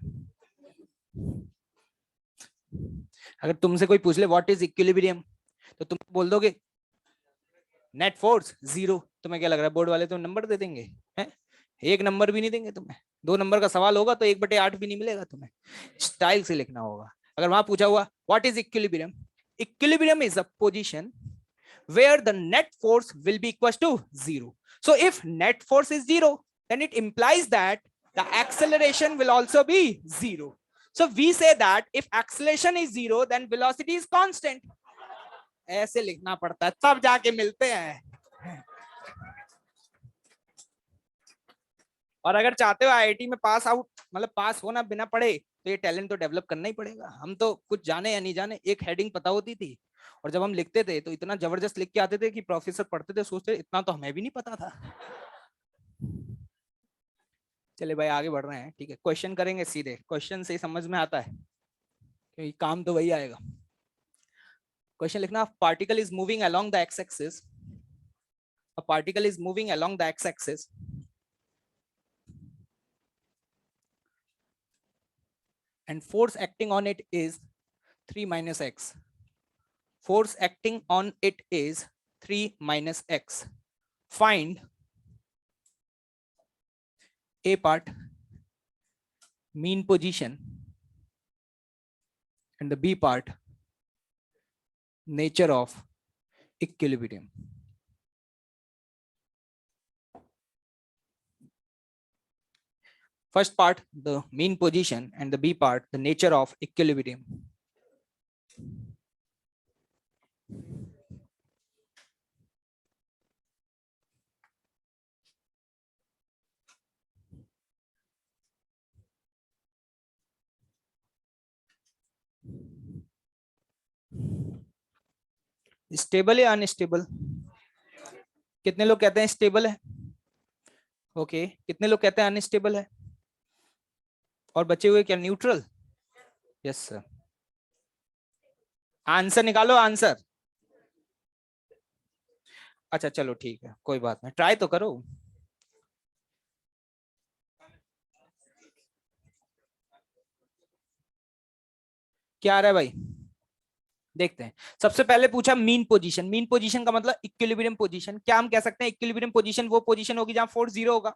अगर तुमसे कोई पूछ ले व्हाट इज इक्विलिब्रियम, तो तुम बोल दोगे नेट फोर्स जीरो। तुम्हें क्या लग रहा है बोर्ड वाले तो नंबर दे देंगे? हैं? एक नंबर भी नहीं देंगे तुम्हें। 2 नंबर का सवाल होगा तो 1/8 भी नहीं मिलेगा तुम्हें। स्टाइल से लिखना होगा। अगर वहां पूछा हुआ what is equilibrium, equilibrium is a position where the net force will be equal to 0. So if net force is 0, then it implies that the acceleration will also be 0. So we say that if acceleration is 0, then velocity is constant. ऐसे लिखना पड़ता है, तब जाके मिलते हैं। और अगर चाहते हो आईआईटी में पास आउट, मतलब पास होना बिना पढ़े, तो ये टैलेंट तो डेवलप करना ही पड़ेगा। हम तो कुछ जाने या नहीं जाने, एक हेडिंग पता होती थी, और जब हम लिखते थे तो इतना जबरदस्त लिख के आते थे कि प्रोफेसर पढ़ते थे सोचते इतना तो हमें भी नहीं पता था। चले भाई आगे बढ़ रहे हैं, ठीक है? क्वेश्चन करेंगे सीधे, क्वेश्चन से समझ में आता है, क्योंकि काम तो वही आएगा। क्वेश्चन लिखना, particle is moving along the x axis, a particle is moving along the x axis and force acting on it is 3 minus x. Force acting on it is 3 minus x. Find A part, mean position, and the B part, nature of equilibrium. First part, the mean position, and the B part, the nature of equilibrium. Stable या unstable? कितने लोग कहते हैं stable है? Okay, कितने लोग कहते हैं अनस्टेबल है? और बचे हुए क्या न्यूट्रल? Yes sir. आंसर निकालो, आंसर। अच्छा चलो ठीक है, कोई बात नहीं, ट्राई तो करो। क्या आ रहा है भाई? देखते हैं। सबसे पहले पूछा मीन पोजीशन। मीन पोजीशन का मतलब इक्विलिब्रियम पोजीशन। क्या हम कह सकते हैं इक्विलिब्रियम पोजीशन वो पोजीशन होगी जहां फोर्स 0 होगा,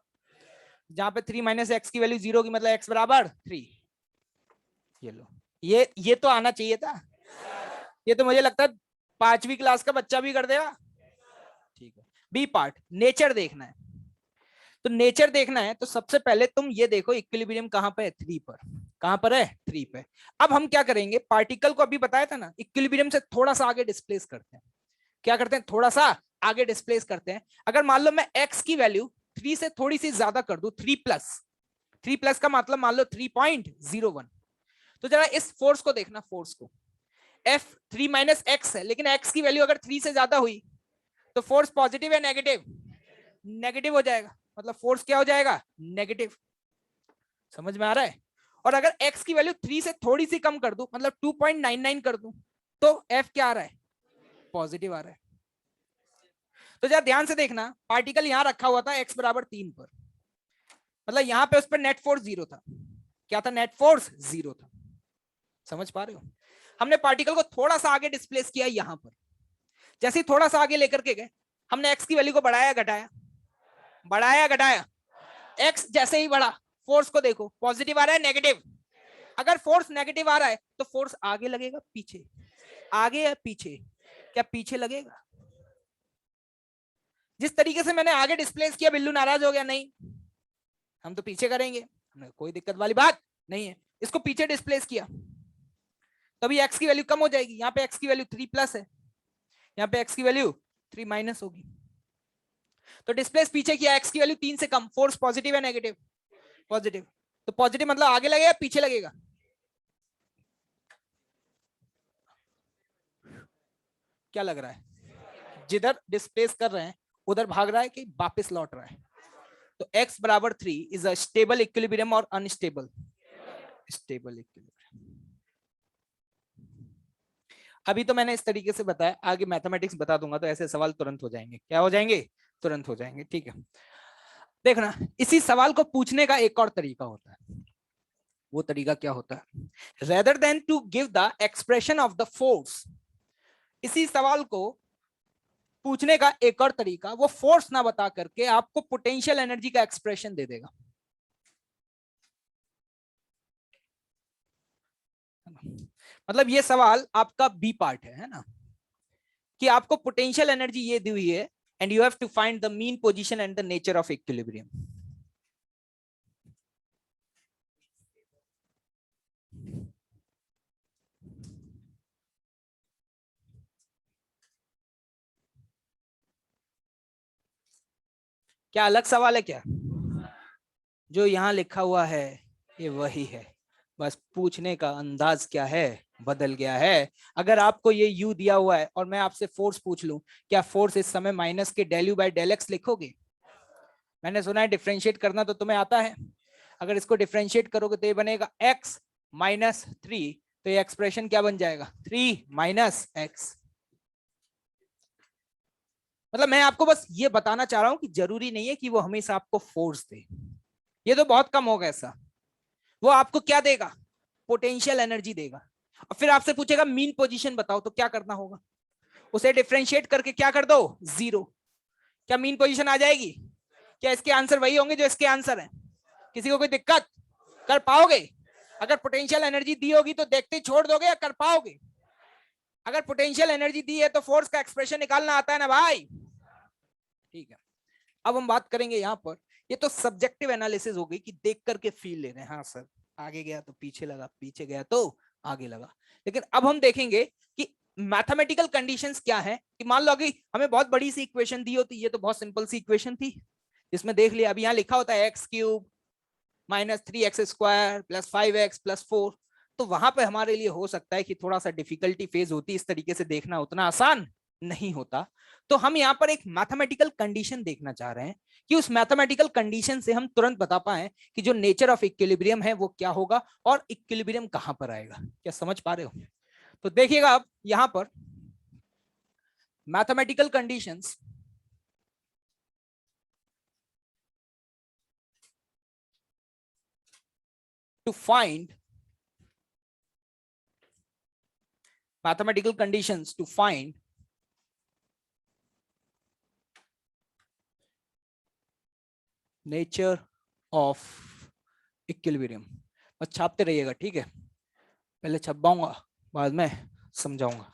जहां पे 3 माइनस एक्स की वैल्यू 0 होगी, मतलब एक्स बराबर 3। ये लो, ये तो आना चाहिए था। ये तो मुझे लगता है 5वीं क्लास का बच्चा भी कर देगा। ठीक है। बी पार्ट, नेचर देखना है। तो नेचर देखना है तो सबसे पहले तुम ये देखो इक्विलिब्रियम कहां पे है? 3 पर। कहां पर है? 3 पे। अब हम क्या करेंगे, पार्टिकल को अभी बताया था ना, इक्विलिब्रियम से थोड़ा सा आगे डिस्प्लेस करते हैं। क्या करते हैं? थोड़ा सा आगे डिस्प्लेस करते हैं। अगर मान लो मैं एक्स की वैल्यू 3 से थोड़ी सी ज्यादा कर दूं, 3 प्लस का मतलब मान लो 3.01, तो जरा इस फोर्स को देखना, फोर्स को। एफ 3 माइनस एक्स है, लेकिन एक्स की वैल्यू अगर 3 से ज्यादा हुई तो फोर्स पॉजिटिव या नेगेटिव? नेगेटिव हो जाएगा, मतलब फोर्स क्या हो जाएगा? नेगेटिव। समझ में आ रहा है? और अगर x की वैल्यू 3 से थोड़ी सी कम कर दूं, मतलब 2.99 कर दूं, तो f क्या आ रहा है? पॉजिटिव आ रहा है। तो जरा ध्यान से देखना, पार्टिकल यहां रखा हुआ था x बराबर 3 पर, मतलब यहां पे उस पर नेट फोर्स 0 था। क्या था? नेट फोर्स 0 था। समझ पा रहे हो? हमने पार्टिकल को थोड़ा सा आगे डिस्प्लेस किया यहां पर। जैसे ही थोड़ा सा आगे लेकर के गए, हमने x की वैल्यू को बढ़ाया घटाया, बढ़ाया घटाया। x जैसे ही बढ़ा, फोर्स को देखो, पॉजिटिव आ रहा है नेगेटिव? अगर फोर्स नेगेटिव आ रहा है तो फोर्स आगे लगेगा पीछे? आगे या पीछे? क्या पीछे लगेगा? जिस तरीके से मैंने आगे डिस्प्लेस किया, बिल्लू नाराज हो गया? नहीं, हम तो पीछे करेंगे, कोई दिक्कत वाली बात नहीं है। इसको पीछे डिस्प्लेस किया तो अभी x की वैल्यू कम हो जाएगी। यहाँ पे x की वैल्यू 3 प्लस है, यहाँ पे x की वैल्यू 3 माइनस होगी। तो डिस्प्लेस पीछे किया, x की वैल्यू 3 से कम, फोर्स पॉजिटिव है नेगेटिव? पॉजिटिव। तो पॉजिटिव मतलब आगे लगेगा पीछे लगेगा? क्या लग रहा है? जिधर डिस्प्लेस कर रहे हैं उधर भाग रहा है कि वापस लौट रहा है? तो x बराबर 3 इज अ स्टेबल इक्विलिब्रियम और अनस्टेबल? Stable equilibrium. अभी तो मैंने इस तरीके से बताया, आगे मैथमेटिक्स बता दूंगा तो ऐसे सवाल तुरंत हो जाएंगे। क्या हो जाएंगे? तुरंत हो जाएंगे। ठीक है, देखना, इसी सवाल को पूछने का एक और तरीका होता है। वो तरीका क्या होता है? Rather than to give the expression of the force, इसी सवाल को पूछने का एक और तरीका, वो फोर्स ना बता करके आपको पोटेंशियल एनर्जी का एक्सप्रेशन दे देगा। मतलब ये सवाल आपका बी पार्ट है ना, कि आपको पोटेंशियल एनर्जी ये दी हुई है and you have to find the mean position and the nature of equilibrium. क्या अलग सवाल है क्या? जो यहां लिखा हुआ है ये वही है, बस पूछने का अंदाज क्या है, बदल गया है। अगर आपको ये यू दिया हुआ है और मैं आपसे फोर्स पूछ लूं, क्या फोर्स इस समय माइनस के del U by del x लिखोगे? मैंने सुना है डिफरेंशिएट करना तो तुम्हें आता है। अगर इसको डिफरेंशिएट करोगे तो ये बनेगा x माइनस 3, तो ये एक्सप्रेशन क्या बन जाएगा? 3 माइनस एक्स। मतलब मैं आपको बस ये बताना चाह रहा हूं कि जरूरी नहीं है कि वो हमेशा आपको फोर्स दे, ये तो बहुत कम होगा ऐसा। वो आपको क्या देगा? पोटेंशियल एनर्जी देगा। और फिर आपसे पूछेगा मीन पोजीशन बताओ, तो क्या करना होगा? उसे डिफरेंशिएट करके क्या कर दो? 0। क्या मीन पोजीशन आ जाएगी? क्या इसके आंसर वही होंगे जो इसके आंसर हैं? किसी को कोई दिक्कत? कर पाओगे? अगर पोटेंशियल एनर्जी दी होगी तो देखते ही छोड़ दोगे या कर पाओगे? अगर पोटेंशियल एनर्जी दी है तो फोर्स का एक्सप्रेशन निकालना आता है ना भाई? ठीक है, अब हम बात करेंगे यहाँ पर, ये तो सब्जेक्टिव एनालिसिस हो गई कि देख करके फील ले रहे हैं, हाँ सर आगे गया तो पीछे लगा, पीछे गया तो आगे लगा। लेकिन अब हम देखेंगे कि मैथमेटिकल कंडीशंस क्या है। कि मान लो कि हमें बहुत बड़ी सी इक्वेशन दी होती, ये तो बहुत सिंपल सी इक्वेशन थी, जिसमें देख लिया अभी यहाँ लिखा होता है x cube minus 3x² plus 5x plus 4। तो वहां पे हमारे लिए हो सकता है कि थोड़ा सा डिफिकल्टी फेज होती, इस तरीके से देखना उतना आसान नहीं होता। तो हम यहाँ पर एक मैथमेटिकल कंडीशन देखना चाह रहे हैं कि उस मैथमेटिकल कंडीशन से हम तुरंत बता पाए कि जो नेचर ऑफ इक्विलिब्रियम है वो क्या होगा और इक्विलिब्रियम कहां पर आएगा। क्या समझ पा रहे हो? तो देखिएगा अब यहां पर mathematical conditions to find mathematical conditions to find nature of equilibrium। बस छापते रहिएगा, ठीक है? पहले छपाऊंगा बाद में समझाऊंगा।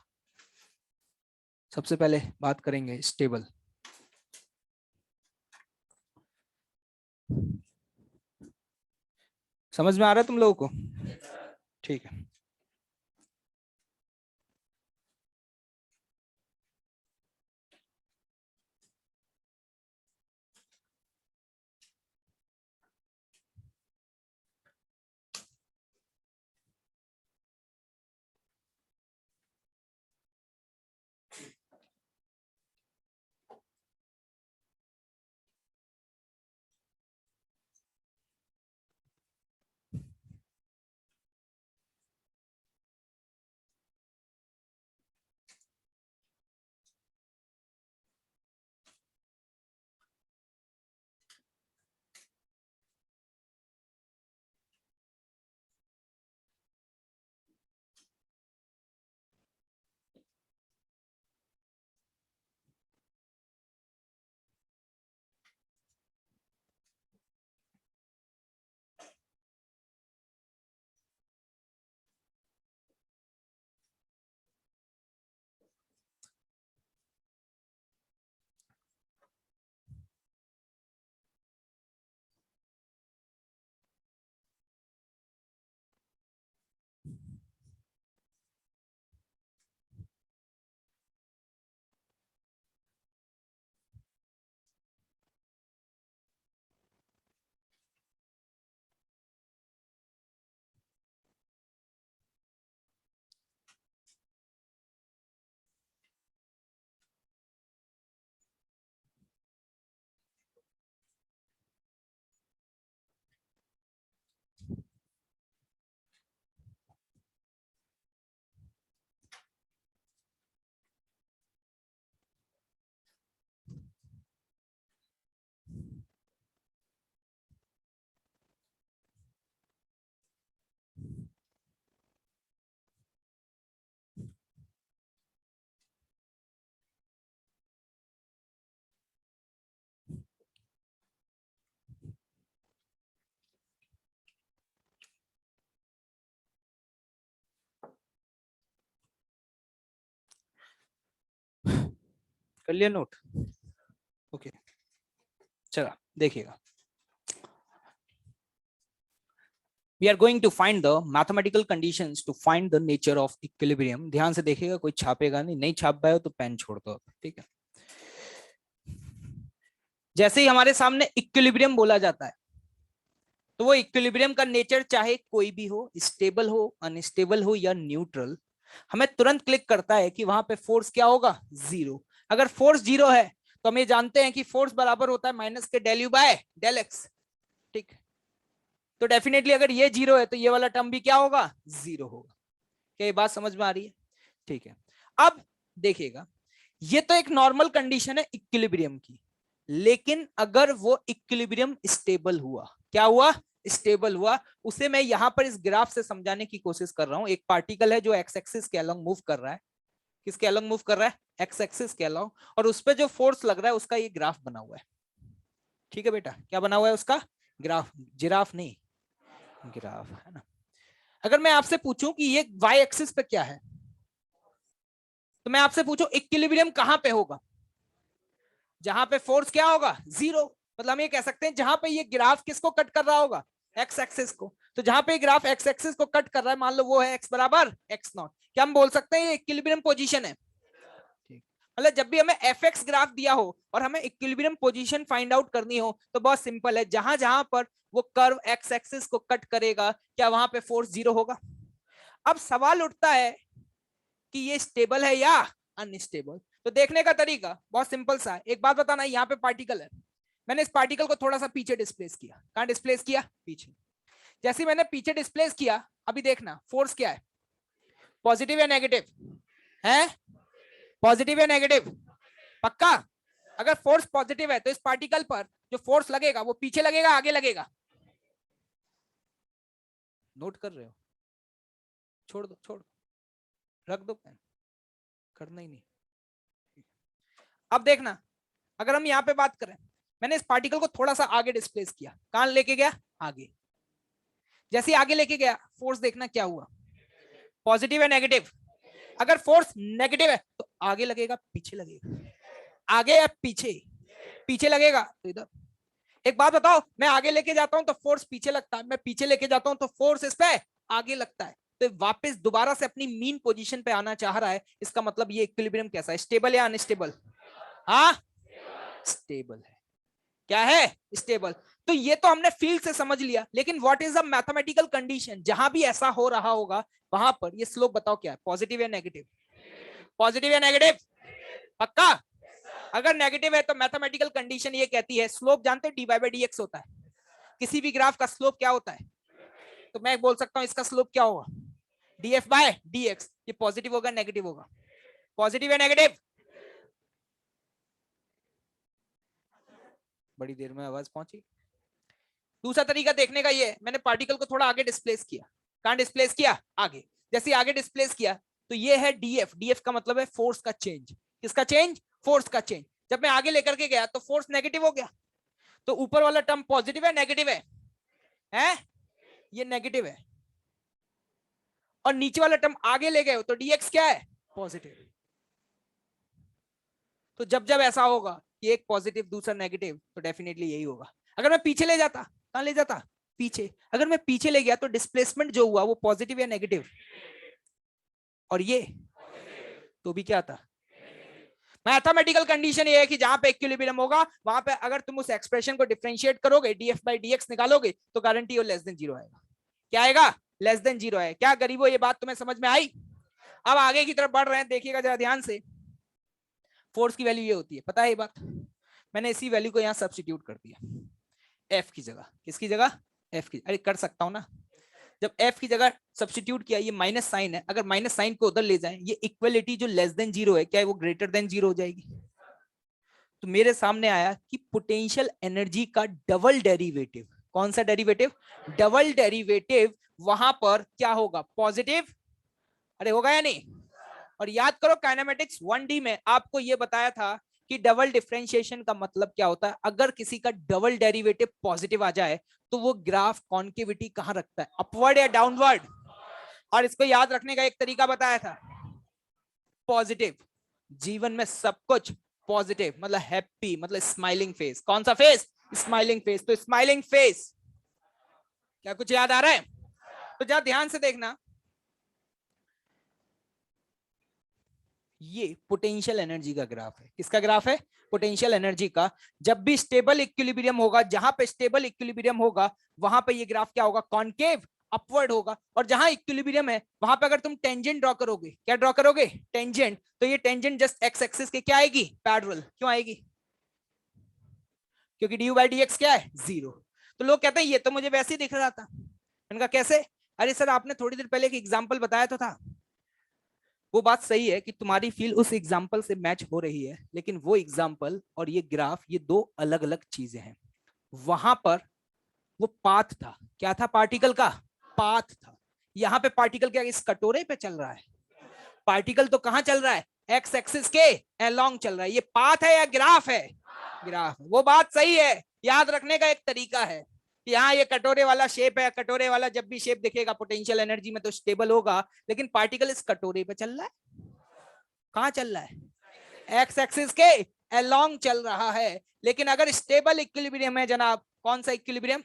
सबसे पहले बात करेंगे स्टेबल। समझ में आ रहा है तुम लोगों को? ठीक है, कर लिया नोट? ओके, चला देखिएगा। We are going to find the mathematical conditions to find the nature of equilibrium. ध्यान से देखिएगा, कोई छापेगा नहीं, नहीं छाप पाए हो तो पेन छोड़ दो, ठीक है। जैसे ही हमारे सामने इक्विलिब्रियम बोला जाता है तो वो इक्विलिब्रियम का नेचर चाहे कोई भी हो, स्टेबल हो, अनस्टेबल हो या न्यूट्रल, हमें तुरंत क्लिक करता है कि वहां पे फोर्स क्या होगा, जीरो। अगर फोर्स जीरो है तो हम ये जानते हैं कि फोर्स बराबर होता है माइनस के del U by del x, ठीक। तो डेफिनेटली अगर ये जीरो है तो ये वाला टर्म भी क्या होगा, जीरो होगा। क्या ये बात समझ में आ रही है? ठीक है। अब देखिएगा, ये तो एक नॉर्मल कंडीशन है इक्विलिब्रियम की, लेकिन अगर वो इक्विलिब्रियम स्टेबल हुआ, क्या हुआ, स्टेबल हुआ, उसे मैं यहां पर इस ग्राफ से समझाने की कोशिश कर रहा हूं। एक पार्टिकल है जो एक्स एक्सिस के अलोंग मूव कर रहा है, किसके अलोंग मूव कर रहा है, एक्स एक्सिस के अलोंग, और उस पर जो फोर्स लग रहा है उसका ये ग्राफ बना हुआ है, ठीक है बेटा, क्या बना हुआ है उसका, ग्राफ, जिराफ नहीं, ग्राफ है ना। अगर मैं आपसे पूछूं कि ये वाई एक्सिस पे क्या है, तो मैं आपसे पूछूं इक्विलिब्रियम कहां पे होगा, जहां पे फोर्स क्या होगा, जीरो। मतलब हम ये कह सकते हैं जहां पे ये ग्राफ किसको कट कर रहा होगा, एक्स एक्सिस को। तो जहां पे ग्राफ एक्स एक्सिस को कट कर रहा है, मान लो वो है एक्स बराबर एक्स नॉट, क्या हम बोल सकते हैं ये इक्विलिब्रियम पोजीशन है? मतलब जब भी हमें एफ एक्स ग्राफ दिया हो और हमें इक्विलिब्रियम पोजीशन फाइंड आउट करनी हो तो बहुत सिंपल है, जहां जहां पर वो कर्व एक्स एक्सिस को कट करेगा क्या वहां पे फोर्स जीरो होगा। अब सवाल उठता है कि ये स्टेबल है या अनस्टेबल। तो देखने का तरीका बहुत सिंपल सा है। एक बात बताना, यहाँ पे पार्टिकल है, मैंने इस पार्टिकल को थोड़ा सा पीछे डिस्प्लेस किया। कहां डिस्प्लेस किया, पीछे। जैसे मैंने पीछे डिस्प्लेस किया, अभी देखना फोर्स क्या है, पॉजिटिव या नेगेटिव है, पॉजिटिव या नेगेटिव, पक्का। अगर फोर्स पॉजिटिव है तो इस पार्टिकल पर जो फोर्स लगेगा वो पीछे लगेगा, आगे लगेगा, नोट कर रहे हो, छोड़ दो, छोड़ रख दो पेन, करना ही नहीं। अब देखना, अगर हम यहां पे बात करें, मैंने इस पार्टिकल को थोड़ा सा आगे डिस्प्लेस किया, कहां लेके गया, आगे। जैसे आगे लेके गया, फोर्स देखना क्या हुआ, पॉजिटिव है नेगेटिव। अगर फोर्स नेगेटिव है तो आगे लगेगा, पीछे लगेगा, आगे या पीछे, पीछे लगेगा तो इधर। एक बात बताओ, मैं आगे लेके जाता हूं तो फोर्स पीछे लगता है, मैं पीछे लेके जाता हूं तो फोर्स इस पे आगे लगता है। तो वापस दोबारा से अपनी मीन पोजीशन पे आना चाह रहा है, इसका मतलब ये इक्विलिब्रियम कैसा है, स्टेबल या अनस्टेबल, हाँ स्टेबल है। क्या है, स्टेबल। तो ये तो हमने फील्ड से समझ लिया, लेकिन what is the mathematical condition, जहां भी ऐसा हो रहा होगा वहां पर ये स्लोप बताओ क्या है, पॉजिटिव या नेगेटिव, पॉजिटिव या नेगेटिव, पक्का। अगर नेगेटिव है तो मैथमेटिकल कंडीशन ये कहती है, स्लोप जानते हो d y by d x होता है, किसी भी ग्राफ का स्लोप क्या होता है, तो मैं बोल सकता हूं इसका स्लोप क्या होगा, d f by d x. ये पॉजिटिव होगा नेगेटिव होगा, पॉजिटिव या नेगेटिव, बड़ी देर में आवाज पहुंची। दूसरा तरीका देखने का ये, मैंने पार्टिकल को थोड़ा आगे डिस्प्लेस किया, कहां डिस्प्लेस किया, आगे। जैसे आगे डिस्प्लेस किया तो ये है डीएफ, डीएफ का मतलब है फोर्स का चेंज, किसका चेंज, फोर्स का चेंज। जब मैं आगे लेकर के गया तो फोर्स नेगेटिव हो गया, तो ऊपर वाला टर्म पॉजिटिव है नेगेटिव है, हैं? ये नेगेटिव है, और नीचे वाला टर्म आगे ले गए हो तो डीएक्स क्या है, पॉजिटिव। तो जब जब ऐसा होगा कि एक पॉजिटिव दूसरा नेगेटिव, तो डेफिनेटली यही होगा। अगर मैं पीछे ले जाता, कहां ले जाता, पीछे, अगर मैं पीछे ले गया तो डिस्प्लेसमेंट जो हुआ वो पॉजिटिव या नेगेटिव, और ये तो भी क्या था, मैथमेटिकल कंडीशन ये है कि जहां पे इक्विलिब्रियम होगा वहां पे अगर तुम उस एक्सप्रेशन को डिफरेंशिएट करोगे, डीएफ बाई डीएक्स निकालोगे, तो गारंटी हो लेस देन जीरो आएगा। क्या आएगा, लेस देन जीरो है। क्या गरीबो ये बात तुम्हें समझ में आई? अब आगे की तरफ बढ़ रहे हैं, देखिएगा जरा ध्यान से। फोर्स की वैल्यू ये होती है, पता है ये बात, मैंने इसी वैल्यू को यहाँ सब्स्टिट्यूट कर दिया, एफ की जगह, किसकी जगह, एफ की, अरे कर सकता हूं ना, जब एफ की जगह सब्स्टिट्यूट किया, ये माइनस साइन है, अगर माइनस साइन को उधर ले जाएं, ये इक्वलिटी जो लेस देन जीरो है, क्या है वो ग्रेटर देन जीरो हो जाएगी। तो मेरे सामने आया कि पोटेंशियल एनर्जी का डबल डेरिवेटिव, कौन सा डेरिवेटिव, डबल डेरिवेटिव, वहां पर क्या होगा, पॉजिटिव, अरे होगा या नहीं। और याद करो काइनेमेटिक्स 1D में आपको ये बताया था कि डबल डिफरेंशिएशन का मतलब क्या होता है, अगर किसी का डबल डेरिवेटिव पॉजिटिव आ जाए तो वो ग्राफ कॉन्केविटी कहां रखता है, अपवर्ड या डाउनवर्ड। और इसको याद रखने का एक तरीका बताया था, पॉजिटिव, जीवन में सब कुछ पॉजिटिव मतलब हैप्पी, मतलब स्माइलिंग फेस। कौन सा फेस? Smiling face. तो स्माइलिंग फेस, क्या कुछ याद आ रहा है? तो जरा ध्यान से देखना, ये पोटेंशियल एनर्जी का ग्राफ है। किसका ग्राफ है? पोटेंशियल एनर्जी का। जब भी स्टेबल इक्विलिब्रियम होगा, जहां पे स्टेबल इक्विलिब्रियम होगा वहां पे ये ग्राफ क्या होगा? कॉनकेव, अपवर्ड होगा। और जहां इक्विलिब्रियम है वहां पे अगर तुम टेंजेंट ड्रॉ करोगे, क्या ड्रॉ करोगे? टेंजेंट। तो ये टेंजेंट जस्ट एक्स एक्सिस के क्या आएगी? पैरेलल। क्यों आएगी? क्योंकि डी बाई डी एक्स क्या है? जीरो। तो लोग कहते हैं ये तो मुझे वैसे ही दिख रहा था। इनका कैसे? अरे सर आपने थोड़ी देर पहले एक एग्जाम्पल बताया तो था। वो बात सही है कि तुम्हारी फील उस एग्जाम्पल से मैच हो रही है, लेकिन वो एग्जाम्पल और ये ग्राफ, ये दो अलग अलग चीजें हैं। वहां पर वो पाथ था। क्या था? पार्टिकल का पाथ था। यहाँ पे पार्टिकल क्या इस कटोरे पे चल रहा है? पार्टिकल तो कहां चल रहा है? एक्स एक्सिस के अलोंग चल रहा है। ये पाथ है या ग्राफ है? ग्राफ। वो बात सही है। याद रखने का एक तरीका है कि हाँ ये कटोरे वाला शेप है, कटोरे वाला जब भी शेप दिखेगा पोटेंशियल एनर्जी में तो स्टेबल होगा, लेकिन पार्टिकल इस कटोरे पे चल रहा है। कहां चल रहा है? एक्स एक्सिस के अलोंग चल रहा है। लेकिन अगर स्टेबल इक्विलिब्रियम है जनाब, कौन सा इक्विलिब्रियम?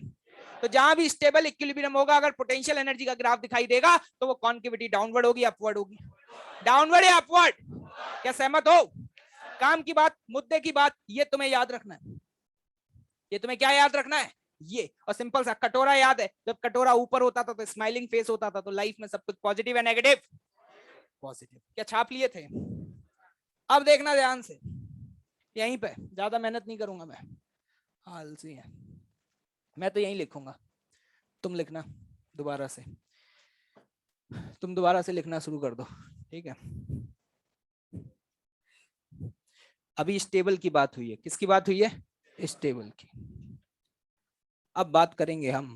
तो जहां भी स्टेबल इक्विलिब्रियम होगा, अगर पोटेंशियल एनर्जी का ग्राफ दिखाई देगा तो वो कॉन्केविटी डाउनवर्ड होगी, अपवर्ड होगी? डाउनवर्ड या अपवर्ड? क्या सहमत हो? काम की बात, मुद्दे की बात, ये तुम्हें याद रखना है। ये तुम्हें क्या याद रखना है? ये। और सिंपल सा कटोरा याद है, जब कटोरा ऊपर होता था तो स्माइलिंग फेस होता था, तो लाइफ में सब कुछ पॉजिटिव है नेगेटिव? पॉजिटिव। क्या छाप लिए थे? अब देखना ध्यान से, यहीं पे ज्यादा मेहनत नहीं करूंगा मैं, आलसी है। मैं तो यहीं लिखूंगा, तुम लिखना दोबारा से। तुम दोबारा से लिखना शुरू कर दो, ठीक है? अभी स्टेबल की बात हुई है। किसकी बात हुई है? स्टेबल की। अब बात करेंगे हम।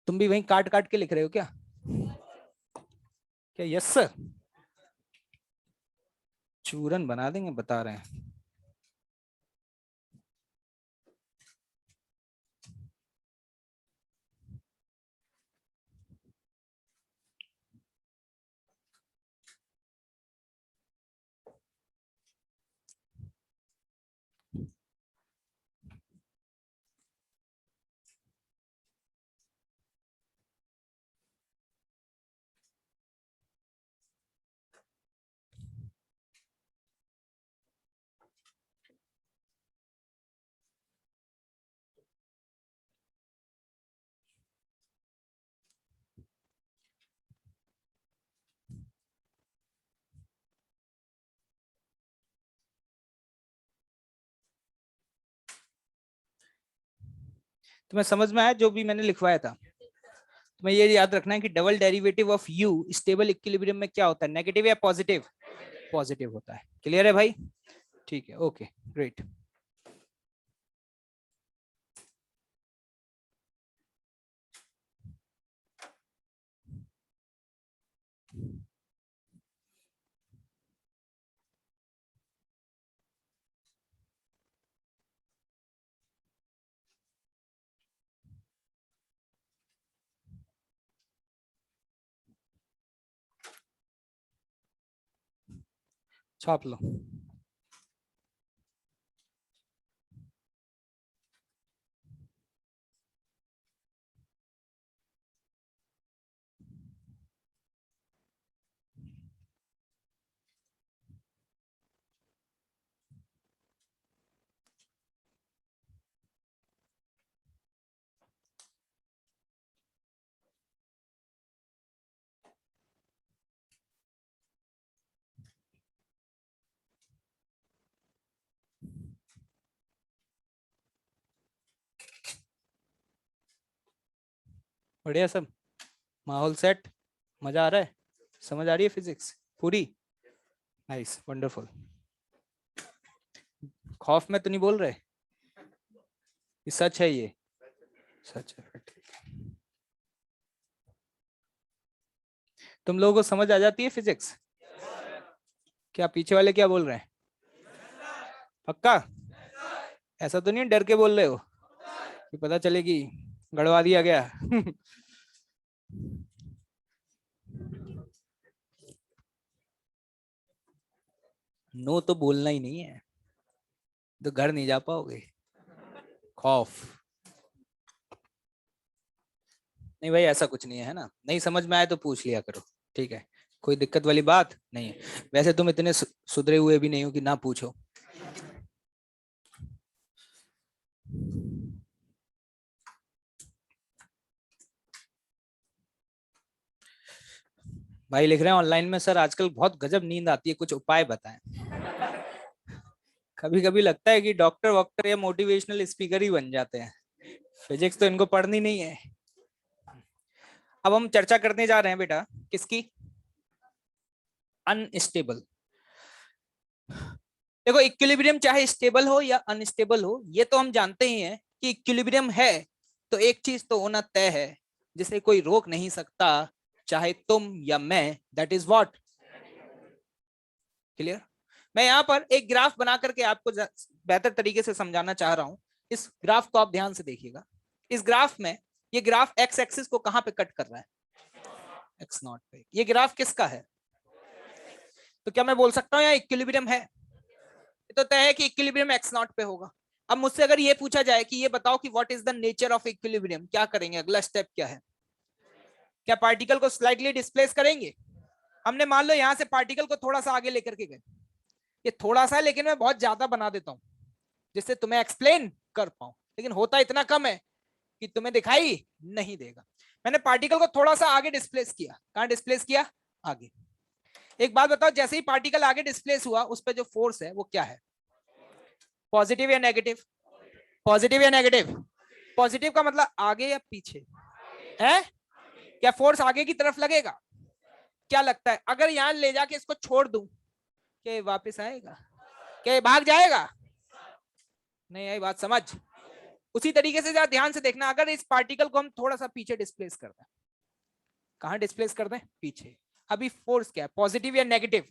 तुम भी वहीं काट काट के लिख रहे हो क्या? क्या? Yes sir. चूरन बना देंगे, बता रहे हैं। तुम्हें समझ में आया जो भी मैंने लिखवाया था? तुम्हें ये याद रखना है कि double derivative of you stable equilibrium में क्या होता है? नेगेटिव या पॉजिटिव? पॉजिटिव होता है। क्लियर है भाई? ठीक है, ओके, ग्रेट। छाप लो। बढ़िया सब, माहौल सेट, मजा आ रहा है, समझ आ रही है फिजिक्स पूरी? Nice, wonderful. खौफ में तो नहीं बोल रहे? ये सच है, ये सच है, फिर ठीक है। तुम लोगों को समझ आ जाती है फिजिक्स? क्या पीछे वाले क्या बोल रहे हैं? पक्का? ऐसा तो नहीं डर के बोल रहे हो कि पता चले कि गड़वा दिया गया? नो तो बोलना ही नहीं है। तो घर नहीं जा पाओगे, खौफ। नहीं भाई ऐसा कुछ नहीं है ना, नहीं समझ में आए तो पूछ लिया करो, ठीक है, कोई दिक्कत वाली बात नहीं है। वैसे तुम इतने सुधरे हुए भी नहीं हो कि ना पूछो। भाई लिख रहे हैं ऑनलाइन में, सर आजकल बहुत गजब नींद आती है, कुछ उपाय बताएं। कभी कभी लगता है कि डॉक्टर वॉक्टर या मोटिवेशनल स्पीकर ही बन जाते हैं, फिजिक्स तो इनको पढ़नी नहीं है। अब हम चर्चा करने जा रहे हैं बेटा, किसकी? अनस्टेबल। देखो इक्विलिब्रियम चाहे स्टेबल हो या अनस्टेबल हो, ये तो हम जानते ही हैं कि इक्विलिब्रियम है तो एक चीज तो होना तय है जिसे कोई रोक नहीं सकता, चाहे तुम या मैं, दैट इज व्हाट। क्लियर? मैं यहाँ पर एक ग्राफ बना करके आपको बेहतर तरीके से समझाना चाह रहा हूं। इस ग्राफ को आप ध्यान से देखिएगा। इस ग्राफ में ये ग्राफ एक्स एक्सिस को कहां पे कट कर रहा है? एक्स नॉट पे। ये ग्राफ किसका है? तो क्या मैं बोल सकता हूँ यहाँ इक्विलिब्रियम है? तो तय है कि इक्विलिब्रियम एक्स नॉट पे होगा। अब मुझसे अगर ये पूछा जाए कि ये बताओ कि what is the nature of equilibrium, क्या करेंगे? अगला स्टेप क्या है? क्या पार्टिकल को स्लाइटली डिस्प्लेस करेंगे? हमने मान लो यहां से पार्टिकल को थोड़ा सा आगे लेकर के गए, ये थोड़ा सा है लेकिन मैं बहुत ज्यादा बना देता हूं जिससे तुम्हें एक्सप्लेन कर पाऊं, लेकिन होता इतना कम है कि तुम्हें दिखाई नहीं देगा। मैंने पार्टिकल को थोड़ा सा आगे डिस्प्लेस किया। कहां डिस्प्लेस किया? आगे। एक बात बताओ, जैसे ही पार्टिकल आगे डिस्प्लेस हुआ उस पर जो फोर्स है वो क्या है? पॉजिटिव या नेगेटिव? पॉजिटिव या नेगेटिव? पॉजिटिव का मतलब आगे या पीछे है? क्या फोर्स आगे की तरफ लगेगा? क्या लगता है अगर यहां ले जाके इसको छोड़ दूं, क्या वापस आएगा? क्या भाग जाएगा? नहीं आई बात समझ? उसी तरीके से जरा ध्यान से देखना, अगर इस पार्टिकल को हम थोड़ा सा पीछे डिस्प्लेस कर दें, कहां डिस्प्लेस कर दें? पीछे। अभी फोर्स क्या है? पॉजिटिव या नेगेटिव?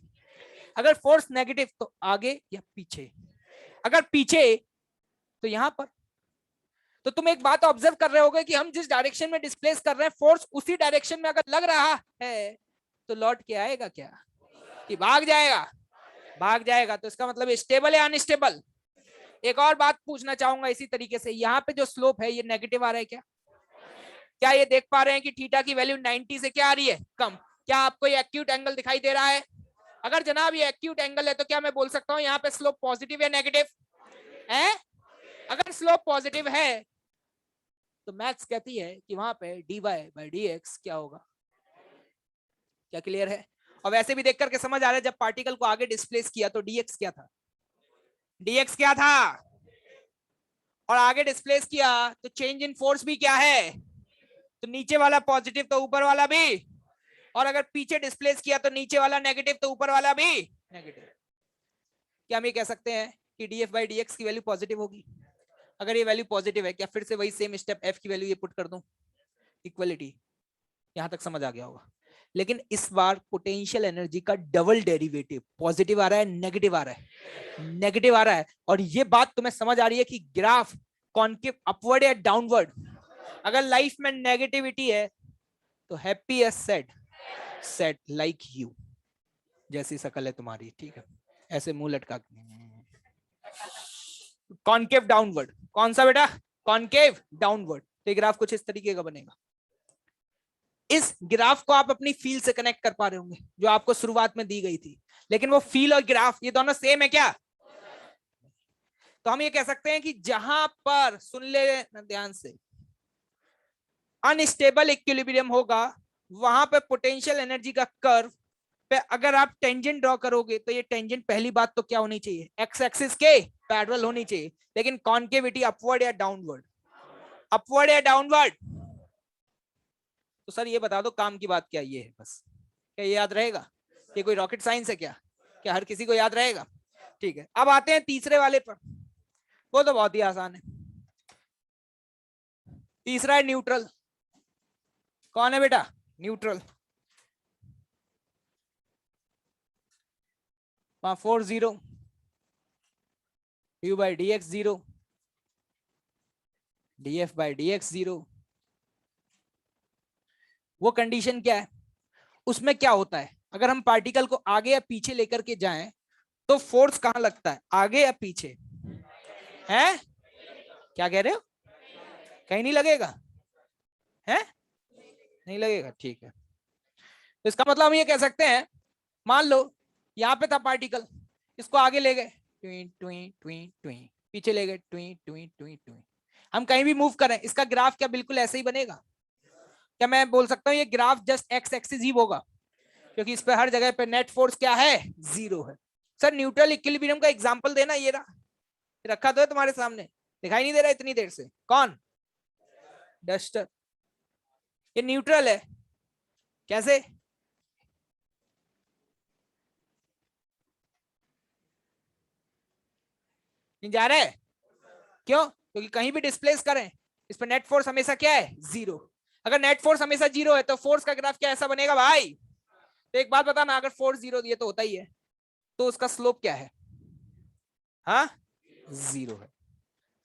अगर फोर्स नेगेटिव तो आगे या पीछे? अगर पीछे तो यहां पर। तो तुम एक बात ऑब्जर्व कर रहे होगे कि हम जिस डायरेक्शन में डिस्प्लेस कर रहे हैं फोर्स उसी डायरेक्शन में अगर लग रहा है तो लौट के आएगा क्या? कि भाग जाएगा? भाग जाएगा। तो इसका मतलब स्टेबल या अनस्टेबल? एक और बात पूछना चाहूंगा इसी तरीके से, यहाँ पे जो स्लोप है ये नेगेटिव आ रहा है क्या? क्या ये देख पा रहे हैं कि थीटा की वैल्यू 90 से क्या आ रही है? कम। क्या आपको ये एक्यूट एंगल दिखाई दे रहा है? अगर जनाब ये एक्यूट एंगल है तो क्या मैं बोल सकता हूँ यहाँ पे स्लोप पॉजिटिव या नेगेटिव है? अगर स्लोप पॉजिटिव है तो मैथ्स कहती है कि वहां पे dy by dx क्या होगा? क्या क्लियर है? और वैसे भी देख करके समझ आ रहा है, जब पार्टिकल को आगे डिस्प्लेस किया तो dx क्या था? dx क्या था? और आगे डिस्प्लेस किया तो चेंज इन फोर्स भी क्या है? तो नीचे वाला पॉजिटिव तो ऊपर वाला भी, और अगर पीछे डिस्प्लेस किया तो नीचे वाला नेगेटिव तो ऊपर वाला भी नेगेटिव। क्या हम ये कह सकते हैं कि df by dx की वैल्यू पॉजिटिव होगी? अगर ये वैल्यू पॉजिटिव है, क्या फिर से वही सेम स्टेप f की वैल्यू ये पुट कर दूं? इक्वलिटी। यहां तक समझ आ गया होगा। लेकिन इस बार पोटेंशियल एनर्जी का डबल डेरिवेटिव, पॉजिटिव आ रहा है, नेगेटिव आ रहा है, नेगेटिव आ रहा है। और ये बात तुम्हें समझ आ रही है कि ग्राफ कॉन्केव अपवर्ड या डाउनवर्ड? अगर लाइफ में नेगेटिविटी है तो happy as sad, sad like you, जैसी शकल है तुम्हारी, ठीक है, ऐसे मुंह लटका। कॉन्केव डाउनवर्ड, कौन सा बेटा? Concave downward. तो ग्राफ कुछ इस तरीके का बनेगा। इस ग्राफ को आप अपनी फील से कनेक्ट कर पा रहे होंगे जो आपको शुरुआत में दी गई थी, लेकिन वो फील और ग्राफ ये दोनों सेम है क्या? तो हम ये कह सकते हैं कि जहां पर, सुन ले ध्यान से, अनस्टेबल इक्विलिब्रियम होगा वहां पे पोटेंशियल एनर्जी का कर्व पे अगर आप टेंजेंट ड्रॉ करोगे तो ये टेंजेंट पहली बात तो क्या होनी चाहिए? एक्स एक्सिस के पैरेलल होनी चाहिए। लेकिन कॉन्केविटी अपवर्ड या डाउनवर्ड? अपवर्ड या डाउनवर्ड? तो सर ये बता दो काम की बात क्या ये है, बस क्या ये याद रहेगा? ये कोई रॉकेट साइंस है क्या? क्या हर किसी को याद रहेगा? ठीक है, अब आते हैं तीसरे वाले पर। वो तो बहुत ही आसान है। तीसरा है न्यूट्रल। कौन है बेटा? न्यूट्रल। वहां force 0, due by dx 0, df by dx 0। वो कंडीशन क्या है? उसमें क्या होता है अगर हम पार्टिकल को आगे या पीछे लेकर के जाएं तो फोर्स कहां लगता है? आगे या पीछे? है? क्या कह रहे हो? कहीं नहीं लगेगा? है? नहीं लगेगा, ठीक है। तो इसका मतलब हम ये कह सकते हैं, मान लो यहाँ पे था पार्टिकल, इसको आगे ले गए, ट्वी ट्वी ट्वी ट्वी, पीछे ले गए, ट्वी ट्वी ट्वी ट्वी। हम कहीं भी मूव करें, इसका ग्राफ क्या बिल्कुल ऐसे ही बनेगा? क्या मैं बोल सकता हूँ ये ग्राफ जस्ट एक्स एक्सिस ही होगा? क्योंकि इस पे हर जगह पे नेट फोर्स क्या है? जीरो है। सर न्यूट्रल इक्विलिब्रियम का एग्जांपल देना, ये रहा, रखा तो है तुम्हारे सामने, दिखाई नहीं दे रहा इतनी देर से? कौन? डस्टर। ये न्यूट्रल है। कैसे? नहीं जा रहा है? क्यों? क्योंकि कहीं भी डिस्प्लेस करें, इस पर नेट फोर्स हमेशा क्या है? जीरो। अगर नेट फोर्स हमेशा जीरो है तो फोर्स का ग्राफ क्या ऐसा बनेगा भाई? तो एक बात बताना, अगर फोर्स जीरो दिए तो होता ही है, तो उसका स्लोप क्या है? हाँ, जीरो है।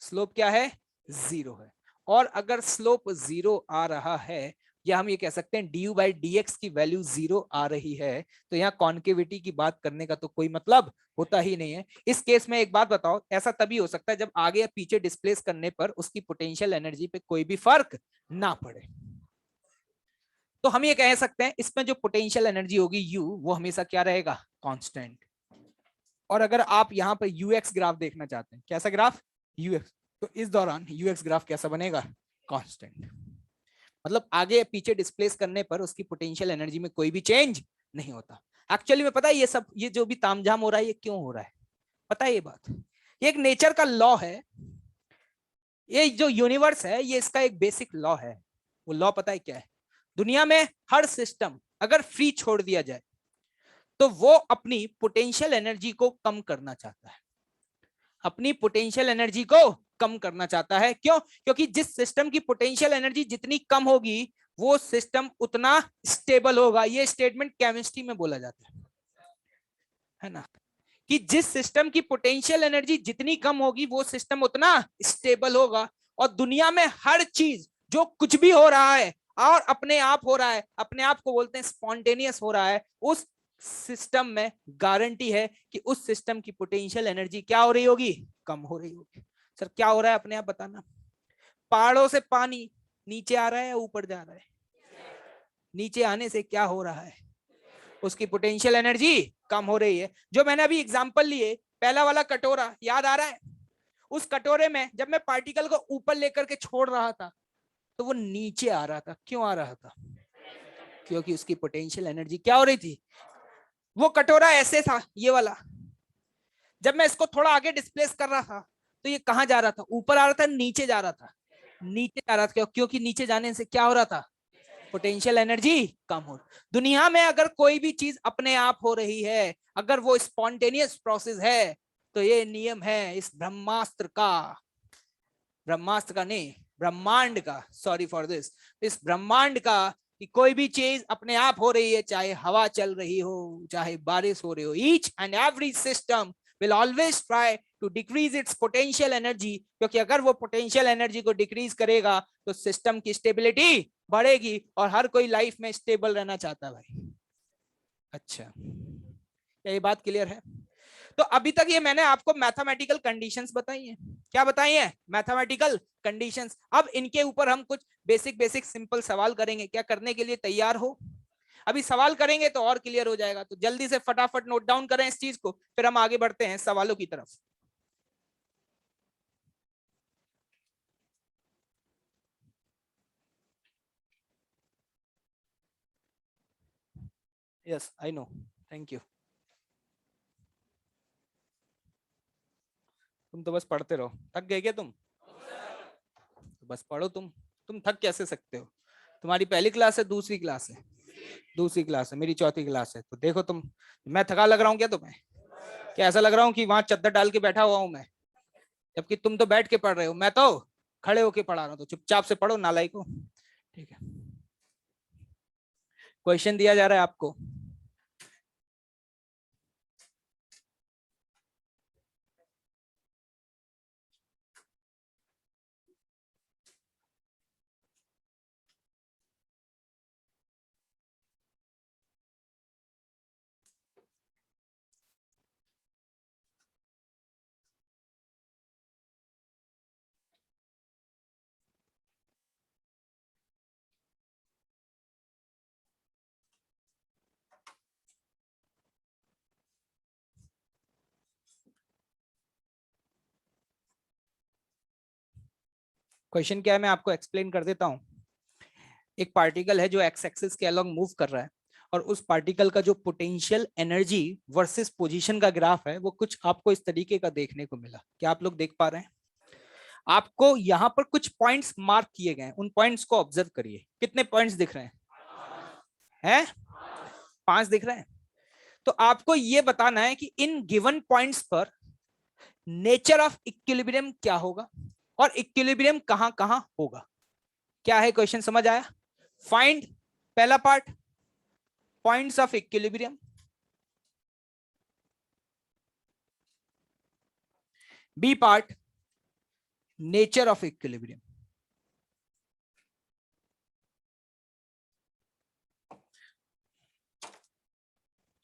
स्लोप क्या है? जीरो है। और अगर स्लोप जीरो आ रहा है, या हम ये कह सकते हैं डी बाई डी एक्स की वैल्यू जीरो आ रही है, तो यहाँ कॉन्केविटी की बात करने का तो कोई मतलब होता ही नहीं है। इस केस में एक बात बताओ, ऐसा तभी हो सकता है जब आगे या पीछे डिस्प्लेस करने पर उसकी पोटेंशियल एनर्जी पे कोई भी फर्क ना पड़े। तो हम ये कह सकते हैं इसमें जो पोटेंशियल एनर्जी होगी यू, वो हमेशा क्या रहेगा? कांस्टेंट। और अगर आप यहाँ पर यूएक्स ग्राफ देखना चाहते हैं, कैसा ग्राफ? यूएक्स, तो इस दौरान यूएक्स ग्राफ कैसा बनेगा? कांस्टेंट। मतलब आगे या पीछे डिस्प्लेस करने पर उसकी पोटेंशियल एनर्जी में कोई भी चेंज नहीं होता। एक्चुअली में पता है ये सब, ये जो भी तामझाम हो रहा है, ये क्यों हो रहा है? पता है ये बात? ये एक नेचर का लॉ है। ये जो यूनिवर्स है, ये इसका एक बेसिक लॉ है। वो लॉ पता है क्या है? दुनिया में हर सिस्टम अगर फ्री छोड़ दिया जाए तो वो अपनी पोटेंशियल एनर्जी को कम करना चाहता है। अपनी पोटेंशियल एनर्जी को कम करना चाहता है। क्यों? क्योंकि जिस सिस्टम की पोटेंशियल एनर्जी जितनी कम होगी, वो सिस्टम उतना स्टेबल होगा। ये स्टेटमेंट केमिस्ट्री में बोला जाता है ना, कि जिस सिस्टम की पोटेंशियल एनर्जी जितनी कम होगी, वो सिस्टम उतना स्टेबल होगा। और दुनिया में हर चीज जो कुछ भी हो रहा है और अपने आप हो रहा है, अपने आप को बोलते हैं स्पॉन्टेनियस हो रहा है, उस सिस्टम में गारंटी है कि उस सिस्टम की पोटेंशियल एनर्जी क्या हो रही होगी? कम हो रही होगी। सर क्या हो रहा है अपने आप बताना? पहाड़ों से पानी नीचे आ रहा है या ऊपर जा रहा है? नीचे आने से क्या हो रहा है? उसकी पोटेंशियल एनर्जी कम हो रही है। जो मैंने अभी एग्जांपल लिए, पहला वाला कटोरा याद आ रहा है? उस कटोरे में जब मैं पार्टिकल को ऊपर लेकर के छोड़ रहा था, तो वो नीचे आ रहा था। क्यों आ रहा था? क्योंकि उसकी पोटेंशियल एनर्जी क्या हो रही थी? वो कटोरा ऐसे था, ये वाला, जब मैं इसको थोड़ा आगे डिस्प्लेस कर रहा था, तो ये कहां जा रहा था? ऊपर आ रहा था, नीचे जा रहा था? नीचे जा रहा था। क्योंकि नीचे जाने से क्या हो रहा था? पोटेंशियल एनर्जी कम हो। दुनिया में अगर कोई भी चीज अपने आप हो रही है, अगर वो स्पॉन्टेनियस प्रोसेस है, तो ये नियम है इस ब्रह्मास्त्र का, ब्रह्मास्त्र का नहीं, ब्रह्मांड का, सॉरी फॉर दिस, इस ब्रह्मांड का, कि कोई भी चीज अपने आप हो रही है, चाहे हवा चल रही हो, चाहे बारिश हो रही हो, each and every system will always try to decrease its potential energy. क्योंकि अगर वो पोटेंशियल एनर्जी को डिक्रीज करेगा तो सिस्टम की स्टेबिलिटी बढ़ेगी, और हर कोई लाइफ में स्टेबल रहना चाहता है भाई। अच्छा, क्या ये बात क्लियर है? तो अभी तक ये मैंने आपको मैथमेटिकल कंडीशंस बताई हैं। क्या बताई हैं? Mathematical conditions. अब इनके ऊपर हम कुछ बेसिक बेसिक सिंपल सवाल करेंगे। क्या करने के लिए तैयार हो? अभी सवाल करेंगे तो और क्लियर हो जाएगा, तो जल्दी से फटाफट नोट डाउन करें इस चीज को, फिर हम आगे बढ़ते हैं सवालों की तरफ। Yes I know, thank you. तुम तो बस पढ़ते रहो। थक गए क्या तुम? तो बस पढ़ो तुम थक कैसे सकते हो? तुम्हारी पहली क्लास है, दूसरी क्लास है? दूसरी क्लास है, मेरी चौथी क्लास है, तो देखो तुम, मैं थका लग रहा हूँ क्या तुम्हें? क्या ऐसा लग रहा हूँ कि वहां चद्दर डाल के बैठा हुआ हूँ मैं? जबकि तुम तो बैठ के पढ़ रहे हो, मैं तो खड़े होके पढ़ा रहा हूँ। तो चुपचाप से पढ़ो नालायको। ठीक है, क्वेश्चन दिया जा रहा है आपको। क्वेश्चन क्या है मैं आपको एक्सप्लेन कर देता हूं। एक पार्टिकल है जो एक्स एक्सिस के अलोंग मूव कर रहा है और उस पार्टिकल का जो पोटेंशियल एनर्जी वर्सेस पोजीशन का ग्राफ है वो कुछ आपको इस तरीके का देखने को मिला। क्या आप लोग देख पा रहे हैं? आपको यहां पर कुछ पॉइंट्स मार्क किए गए हैं, उन पॉइंट्स को ऑब्जर्व करिए। कितने पॉइंट्स दिख रहे हैं? 5 दिख रहे हैं। तो आपको यह बताना है कि इन गिवन पॉइंट्स पर नेचर ऑफ इक्विलिब्रियम क्या होगा और इक्विलिब्रियम कहां कहां होगा। क्या है क्वेश्चन, समझ आया? फाइंड, पहला part points of equilibrium, b part nature of equilibrium.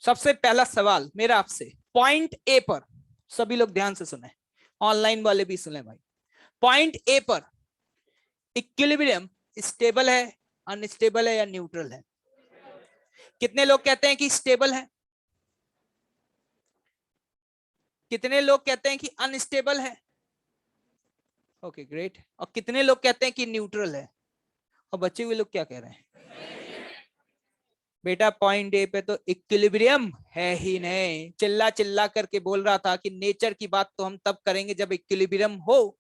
सबसे पहला सवाल मेरा आपसे, पॉइंट ए पर, सभी लोग ध्यान से सुने, ऑनलाइन वाले भी सुने भाई। पॉइंट ए पर इक्विलिब्रियम स्टेबल है, अनस्टेबल है या न्यूट्रल है? कितने लोग कहते हैं कि स्टेबल है? कितने लोग कहते हैं कि अनस्टेबल है? Okay great. और कितने लोग कहते हैं कि न्यूट्रल है? और बचे हुए लोग क्या कह रहे हैं? बेटा पॉइंट ए पे तो इक्विलिब्रियम है ही नहीं। चिल्ला चिल्ला करके बोल रहा था कि नेचर की बात तो हम तब करेंगे जब इक्विलिब्रियम हो।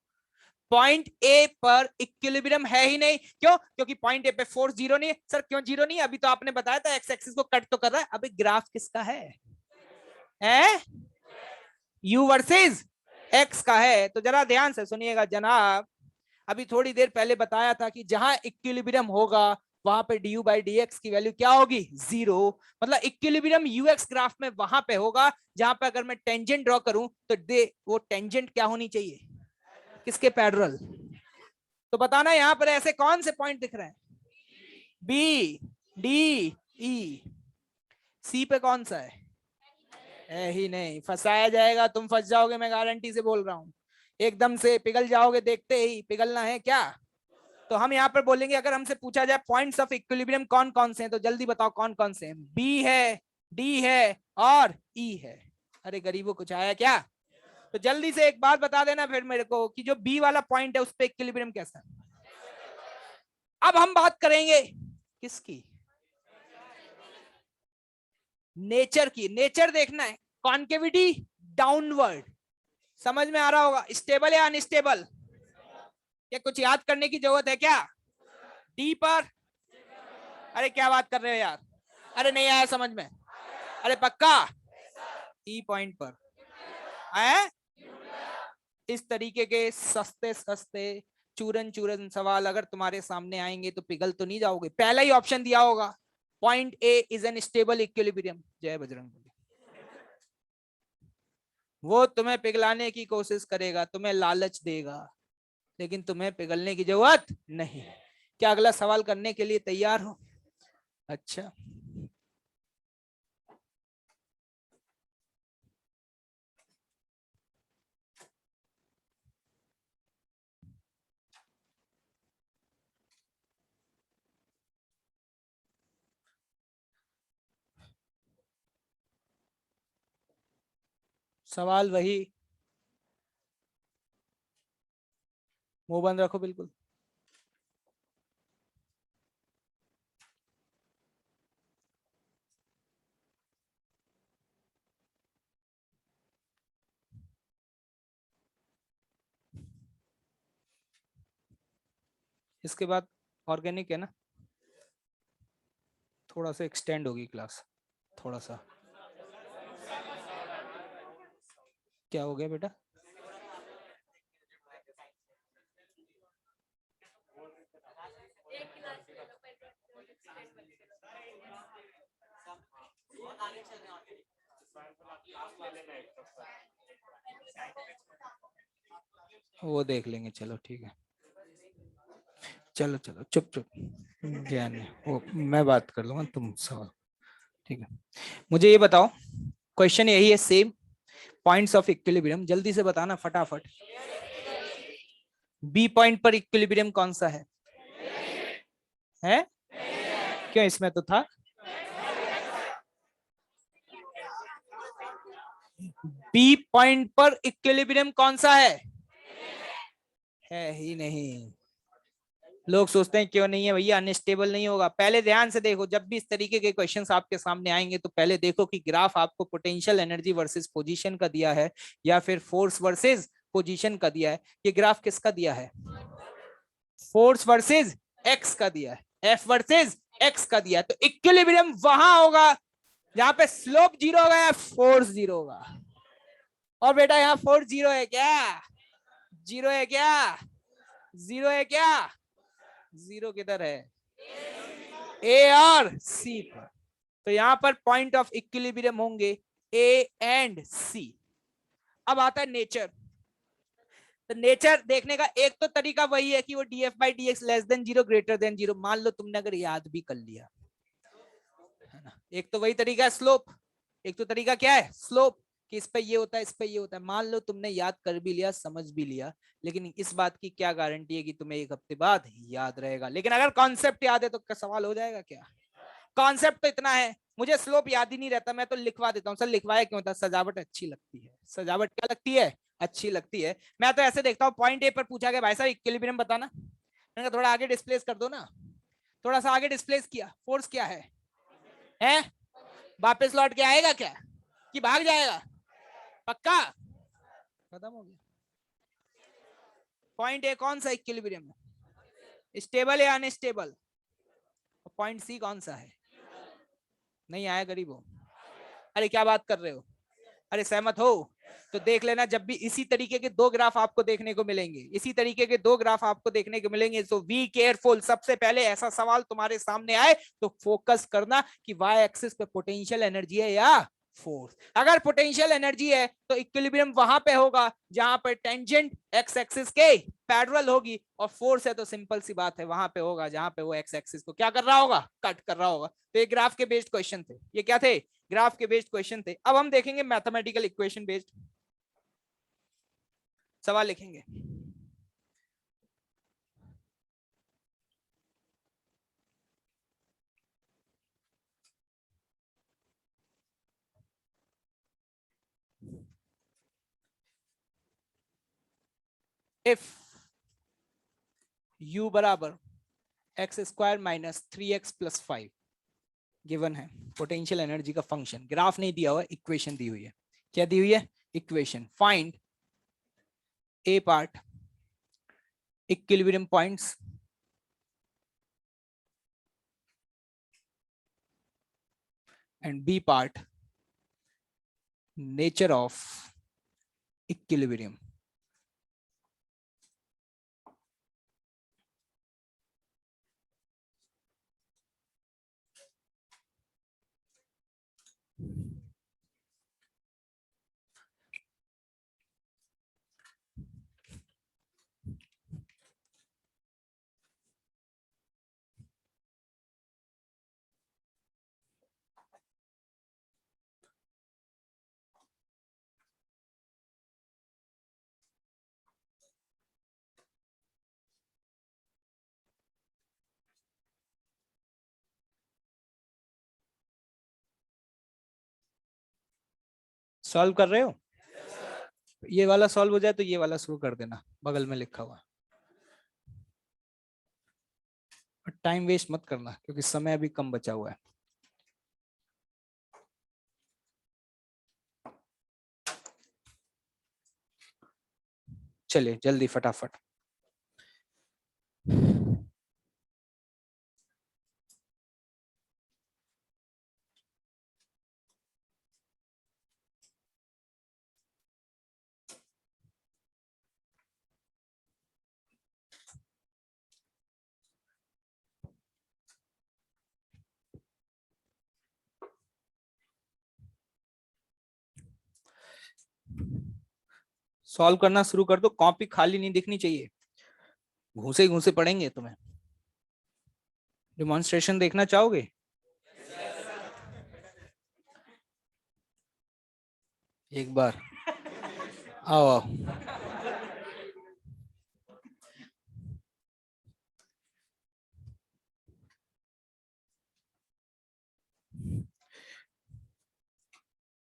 पॉइंट ए पर इक्विलिब्रियम है ही नहीं। क्यों? क्योंकि पॉइंट ए पे फोर्स जीरो नहीं है। सर क्यों जीरो नहीं? अभी तो आपने बताया था एक्स एक्सिस को कट तो कर रहा है। अभी ग्राफ किसका है? यू वर्सेस एक्स का है। तो जरा ध्यान से सुनिएगा जनाब, अभी थोड़ी देर पहले बताया था कि जहां इक्विलिब्रियम होगा वहां पे D you by d x की वैल्यू क्या होगी? जीरो। मतलब इक्विलिब्रियम यूएक्स ग्राफ में वहां पे होगा जहां पे अगर मैं टेंजेंट ड्रॉ करूं तो वो टेंजेंट क्या होनी चाहिए? किसके पैरेलल? तो बताना यहां पर ऐसे कौन से पॉइंट दिख रहे हैं? बी, डी, ई। सी पे कौन सा है ही नहीं। फंसाया जाएगा, तुम फंस जाओगे, मैं गारंटी से बोल रहा हूं। एकदम से पिघल जाओगे, देखते ही पिघलना है क्या? तो हम यहाँ पर बोलेंगे, अगर हमसे पूछा जाए पॉइंट्स ऑफ इक्विलिब्रियम कौन कौन से हैं, तो जल्दी बताओ कौन कौन से हैं? बी है, डी है और ई है। अरे गरीबों कुछ आया क्या? तो जल्दी से एक बात बता देना फिर मेरे को कि जो बी वाला पॉइंट है उस पर इक्विलिब्रियम कैसा है। अब हम बात करेंगे किसकी? नेचर की। नेचर देखना है, कॉन्केविटी डाउनवर्ड। समझ में आ रहा होगा? स्टेबल या अनस्टेबल? क्या कुछ याद करने की जरूरत है क्या? डी पर, अरे क्या बात कर रहे हो यार? अरे नहीं आया समझ में? अरे पक्का? ई पॉइंट पर आया? इस तरीके के सस्ते सस्ते चूरन चूरन सवाल अगर तुम्हारे सामने आएंगे तो पिघल तो नहीं जाओगे। पहला ही ऑप्शन दिया होगा, point A is an stable equilibrium. जय बजरंग। वो तुम्हें पिघलाने की कोशिश करेगा, तुम्हें लालच देगा, लेकिन तुम्हें पिघलने की जरूरत नहीं। क्या अगला सवाल करने के लिए तैयार हो? अच्छा, सवाल वही, मुंह बंद रखो बिल्कुल। इसके बाद ऑर्गेनिक है ना, थोड़ा सा एक्सटेंड होगी क्लास, थोड़ा सा। क्या हो गया बेटा? वो देख लेंगे, चलो ठीक है। चलो चलो चुप चुप, ज्ञान है वो, मैं बात कर लूंगा, तुम सवाल। ठीक है, मुझे ये बताओ, क्वेश्चन यही है सेम, पॉइंट्स ऑफ इक्विलिब्रियम। जल्दी से बताना फटाफट। बी पॉइंट पर इक्विलिब्रियम कौन सा है? क्यों, इसमें तो था। बी पॉइंट पर इक्विलिब्रियम कौन सा है ही नहीं। लोग सोचते हैं क्यों नहीं है भैया, अनस्टेबल नहीं होगा। पहले ध्यान से देखो, जब भी इस तरीके के क्वेश्चंस आपके सामने आएंगे तो पहले देखो कि ग्राफ आपको पोटेंशियल एनर्जी वर्सेस पोजीशन का दिया है या फिर फोर्स वर्सेस पोजीशन का दिया है। ये ग्राफ किसका दिया है? फोर्स वर्सेस एक्स का दिया है, एफ वर्सेस एक्स का दिया है। तो इक्विलिब्रियम वहां होगा जहां पे स्लोप जीरो होगा या फोर्स जीरो होगा। और बेटा यहाँ फोर्स जीरो है क्या? जीरो है क्या? जीरो है क्या? जीरो किधर है? ए और सी पर। तो यहां पर पॉइंट ऑफ इक्विलिब्रियम होंगे ए एंड सी। अब आता है नेचर। तो नेचर देखने का एक तो तरीका वही है कि वो df by dx less than zero greater than zero. मान लो तुमने अगर याद भी कर लिया है ना, एक तो वही तरीका है स्लोप, एक तो तरीका क्या है स्लोप, कि इस पे ये होता है, इस पे ये होता है। मान लो तुमने याद कर भी लिया, समझ भी लिया, लेकिन इस बात की क्या गारंटी है कि तुम्हें एक हफ्ते बाद याद रहेगा? लेकिन अगर कॉन्सेप्ट याद है तो क्या सवाल हो जाएगा क्या? कॉन्सेप्ट तो इतना है, मुझे स्लोप याद ही नहीं रहता, मैं तो लिखवा देता हूँ। सर लिखवाया क्यों था? सजावट अच्छी लगती है। सजावट क्या लगती है? अच्छी लगती है। मैं तो ऐसे देखता हूँ, पॉइंट ए पर पूछा गया भाई साहब इक्विलिब्रियम बताना, मैंने कहा थोड़ा आगे डिस्प्लेस कर दो ना। थोड़ा सा आगे डिस्प्लेस किया, फोर्स क्या है? हैं? वापस लौट के आएगा क्या कि भाग जाएगा? पक्का? खत्म हो गया। पॉइंट ए कौन सा इक्विलिब्रियम है? स्टेबल या अनस्टेबल? पॉइंट सी कौन सा है? नहीं आया गरीबों? अरे क्या बात कर रहे हो? अरे सहमत हो? तो देख लेना, जब भी इसी तरीके के दो ग्राफ आपको देखने को मिलेंगे, इसी तरीके के दो ग्राफ आपको देखने को मिलेंगे, तो बी केयरफुल। सबसे पहले ऐसा सवाल तुम्हारे सामने आए तो फोकस करना कि वाई एक्सिस पे पोटेंशियल एनर्जी है या फोर्स। अगर पोटेंशियल एनर्जी है तो इक्विलिब्रियम वहां पे होगा जहां पर टेंजेंट एक्स एक्सिस के पैरेलल होगी, और फोर्स है तो सिंपल सी बात है वहां पे होगा जहां पे वो एक्स एक्सिस को क्या कर रहा होगा? कट कर रहा होगा। तो ये ग्राफ के बेस्ड क्वेश्चन थे। ये क्या थे? ग्राफ के बेस्ड क्वेश्चन थे। अब हम देखेंगे मैथमेटिकल इक्वेशन बेस्ड सवाल लिखेंगे। इफ u बराबर x square minus 3x+5 given है, पोटेंशियल एनर्जी का फंक्शन, ग्राफ नहीं दिया हुआ, इक्वेशन दी हुई है। क्या दी हुई है? Equation. Find A part equilibrium points and B part nature of equilibrium. Solve कर रहे हो? ये वाला सॉल्व हो जाए तो ये वाला शुरू कर देना, बगल में लिखा हुआ। टाइम वेस्ट मत करना क्योंकि समय अभी कम बचा हुआ है। चलिए जल्दी फटाफट। सॉल्व करना शुरू कर दो, कॉपी खाली नहीं दिखनी चाहिए, घूसे घूसे पढ़ेंगे तुम्हें। डिमॉन्स्ट्रेशन देखना चाहोगे? एक बार आओ आओ।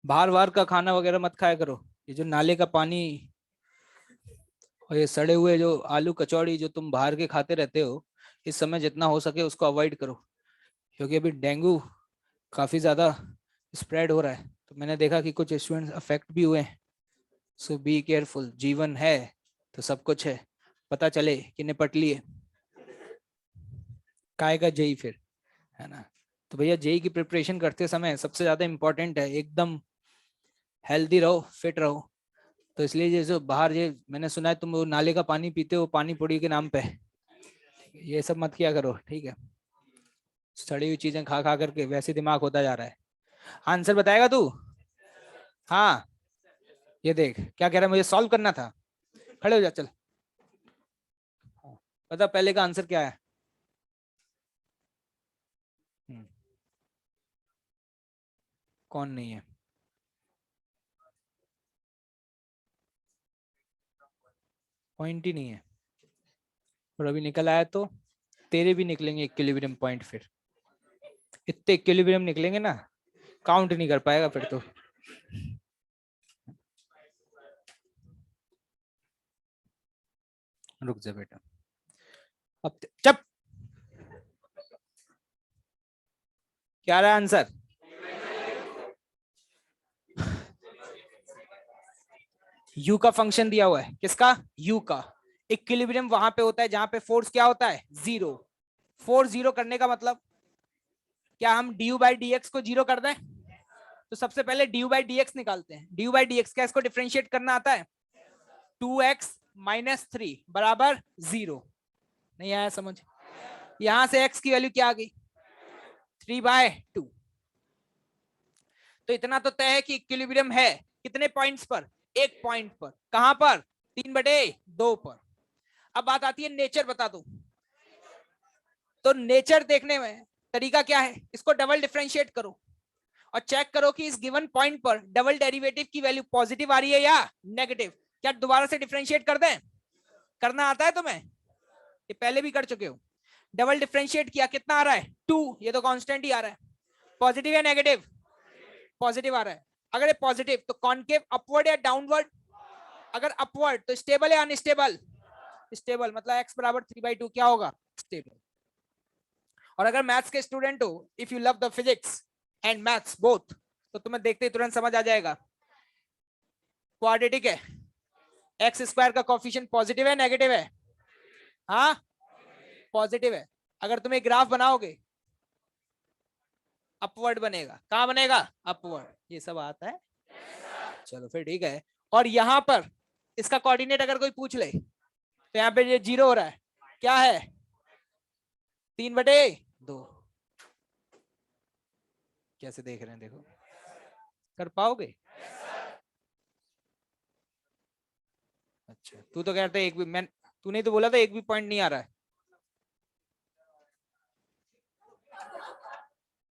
बाहर बाहर का खाना वगैरह मत खाया करो। ये जो नाले का पानी और ये सड़े हुए जो आलू कचौड़ी जो तुम बाहर के खाते रहते हो, इस समय जितना हो सके उसको अवॉइड करो, क्योंकि अभी डेंगू काफी ज्यादा स्प्रेड हो रहा है। तो मैंने देखा कि कुछ स्टूडेंट्स अफेक्ट भी हुए हैं। सो बी केयरफुल, जीवन है तो सब कुछ है, पता चले कि निपट लिए, काय का जेई फिर, है ना। तो भैया जेई की प्रिपरेशन करते समय सबसे ज्यादा इंपॉर्टेंट है एकदम हेल्दी रहो, फिट रहो। तो इसलिए जैसे बाहर ये मैंने सुना है तुम वो नाले का पानी पीते हो पानी पूरी के नाम पे, ये सब मत किया करो, ठीक है। सड़ी हुई चीजें खा खा करके वैसे दिमाग होता जा रहा है। आंसर बताएगा तू? हाँ, ये देख क्या कह रहा है, मुझे सॉल्व करना था। खड़े हो जा, चल। बता पहले का आंसर क्या है। कौन नहीं है? पॉइंट ही नहीं है। और अभी निकल आया तो तेरे भी निकलेंगे इक्विलिब्रियम पॉइंट, फिर इतने इक्विलिब्रियम निकलेंगे ना, काउंट नहीं कर पाएगा फिर तो। रुक जा बेटा, अब चुप। क्या रहा आंसर? यू का फंक्शन दिया हुआ है, किसका? यू का। इक्विलिब्रियम वहां पे होता है जहां पे फोर्स क्या होता है? जीरो। फोर्स जीरो करने का मतलब क्या हम D you by d x को जीरो कर दें? तो सबसे पहले D you by d x निकालते हैं। D you by d x क्या इसको डिफरेंशिएट करना आता है? 2x माइनस 3 बराबर 0। नहीं आया समझ? यहां से x की वैल्यू क्या आ गई? 3/2। तो इतना तो तय है कि इक्विलिब्रियम है कितने पॉइंट्स पर? एक पॉइंट पर। कहां पर? 3/2 पर। अब बात आती है नेचर बता दो। तो नेचर देखने में तरीका क्या है? इसको डबल डिफरेंशिएट करो और चेक करो कि इस गिवन पॉइंट पर डबल डेरिवेटिव की वैल्यू पॉजिटिव आ रही है या नेगेटिव। क्या दोबारा से डिफरेंशिएट कर दें? करना आता है तुम्हें? ये पहले भी कर चुके हो। डबल डिफरेंशिएट किया, कितना आ रहा है? 2। ये तो कांस्टेंट ही आ रहा है। पॉजिटिव या नेगेटिव? पॉजिटिव आ रहा है। अगर ये पॉजिटिव तो कॉनकेव अपवर्ड या डाउनवर्ड? अगर अपवर्ड तो स्टेबल या अनस्टेबल? स्टेबल, मतलब x बराबर 3/2 क्या होगा? स्टेबल। और अगर मैथ्स के स्टूडेंट हो, if you love the physics and maths both, तो तुम्हें देखते ही तुरंत समझ आ जाएगा। क्वाड्रेटिक है, एक्स स्क्वायर का कोफिशिएंट पॉजिटिव है नेगेटिव है? हाँ, पॉजिटिव है। अगर तुम एक ग्राफ बनाओगे अपवर्ड बनेगा। कहां बनेगा? अपवर्ड। ये सब आता है? चलो फिर ठीक है। और यहां पर इसका कोऑर्डिनेट अगर कोई पूछ ले तो यहाँ पे ये 0 हो रहा है, क्या है? 3/2। कैसे देख रहे हैं देखो, कर पाओगे? अच्छा, तू तो कहता है एक भी, मैं तूने तो बोला था एक भी पॉइंट नहीं आ रहा है।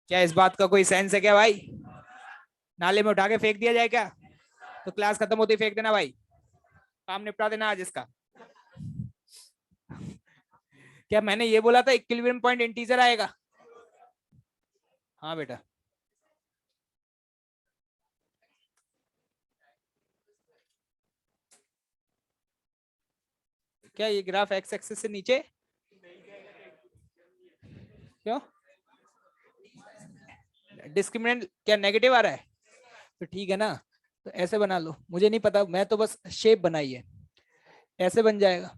क्या इस बात का कोई सेंस है क्या भाई? नाले में उठा के फेंक दिया जाए क्या? तो क्लास खत्म होती फेंक देना भाई, काम निपटा देना आज इसका। क्या मैंने ये बोला था इक्विलिब्रियम पॉइंट इंटीजर आएगा? हाँ बेटा। क्या ये ग्राफ एक्स एक्सिस से नीचे? क्यों? डिस्क्रिमिनेंट क्या नेगेटिव आ रहा है? तो ठीक है ना, तो ऐसे बना लो। मुझे नहीं पता, मैं तो बस शेप बनाई है, ऐसे बन जाएगा।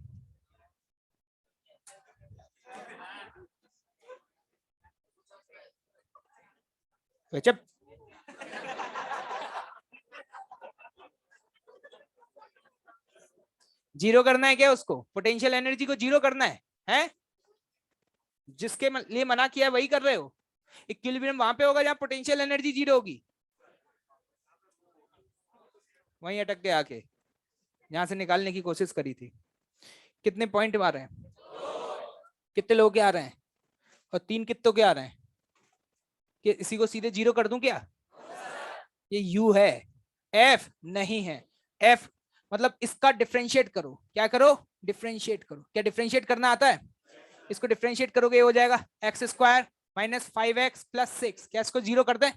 जब जीरो करना है क्या उसको? पोटेंशियल एनर्जी को जीरो करना है? जिसके लिए मना किया वही कर रहे हो। इक्विलिब्रियम वहां पे होगा जहां पोटेंशियल एनर्जी जीरो होगी। वहीं अटक के आके जहां से निकालने की कोशिश करी थी। कितने पॉइंट आ रहे हैं? कितने लोग के आ रहे हैं? और 3 कितनों के आ रहे हैं? कि इसी को सीधे जीरो कर दूं क्या? ये यू है, एफ नहीं है। एफ मतलब इसका डिफरेंशिएट करो। क्या करो? डिफरेंशिएट करो। क्या डिफरेंशिएट करना आता है? इसको डिफरेंशिएट करोगे, ये हो जाएगा x square minus 5x plus 6। क्या इसको जीरो कर दें?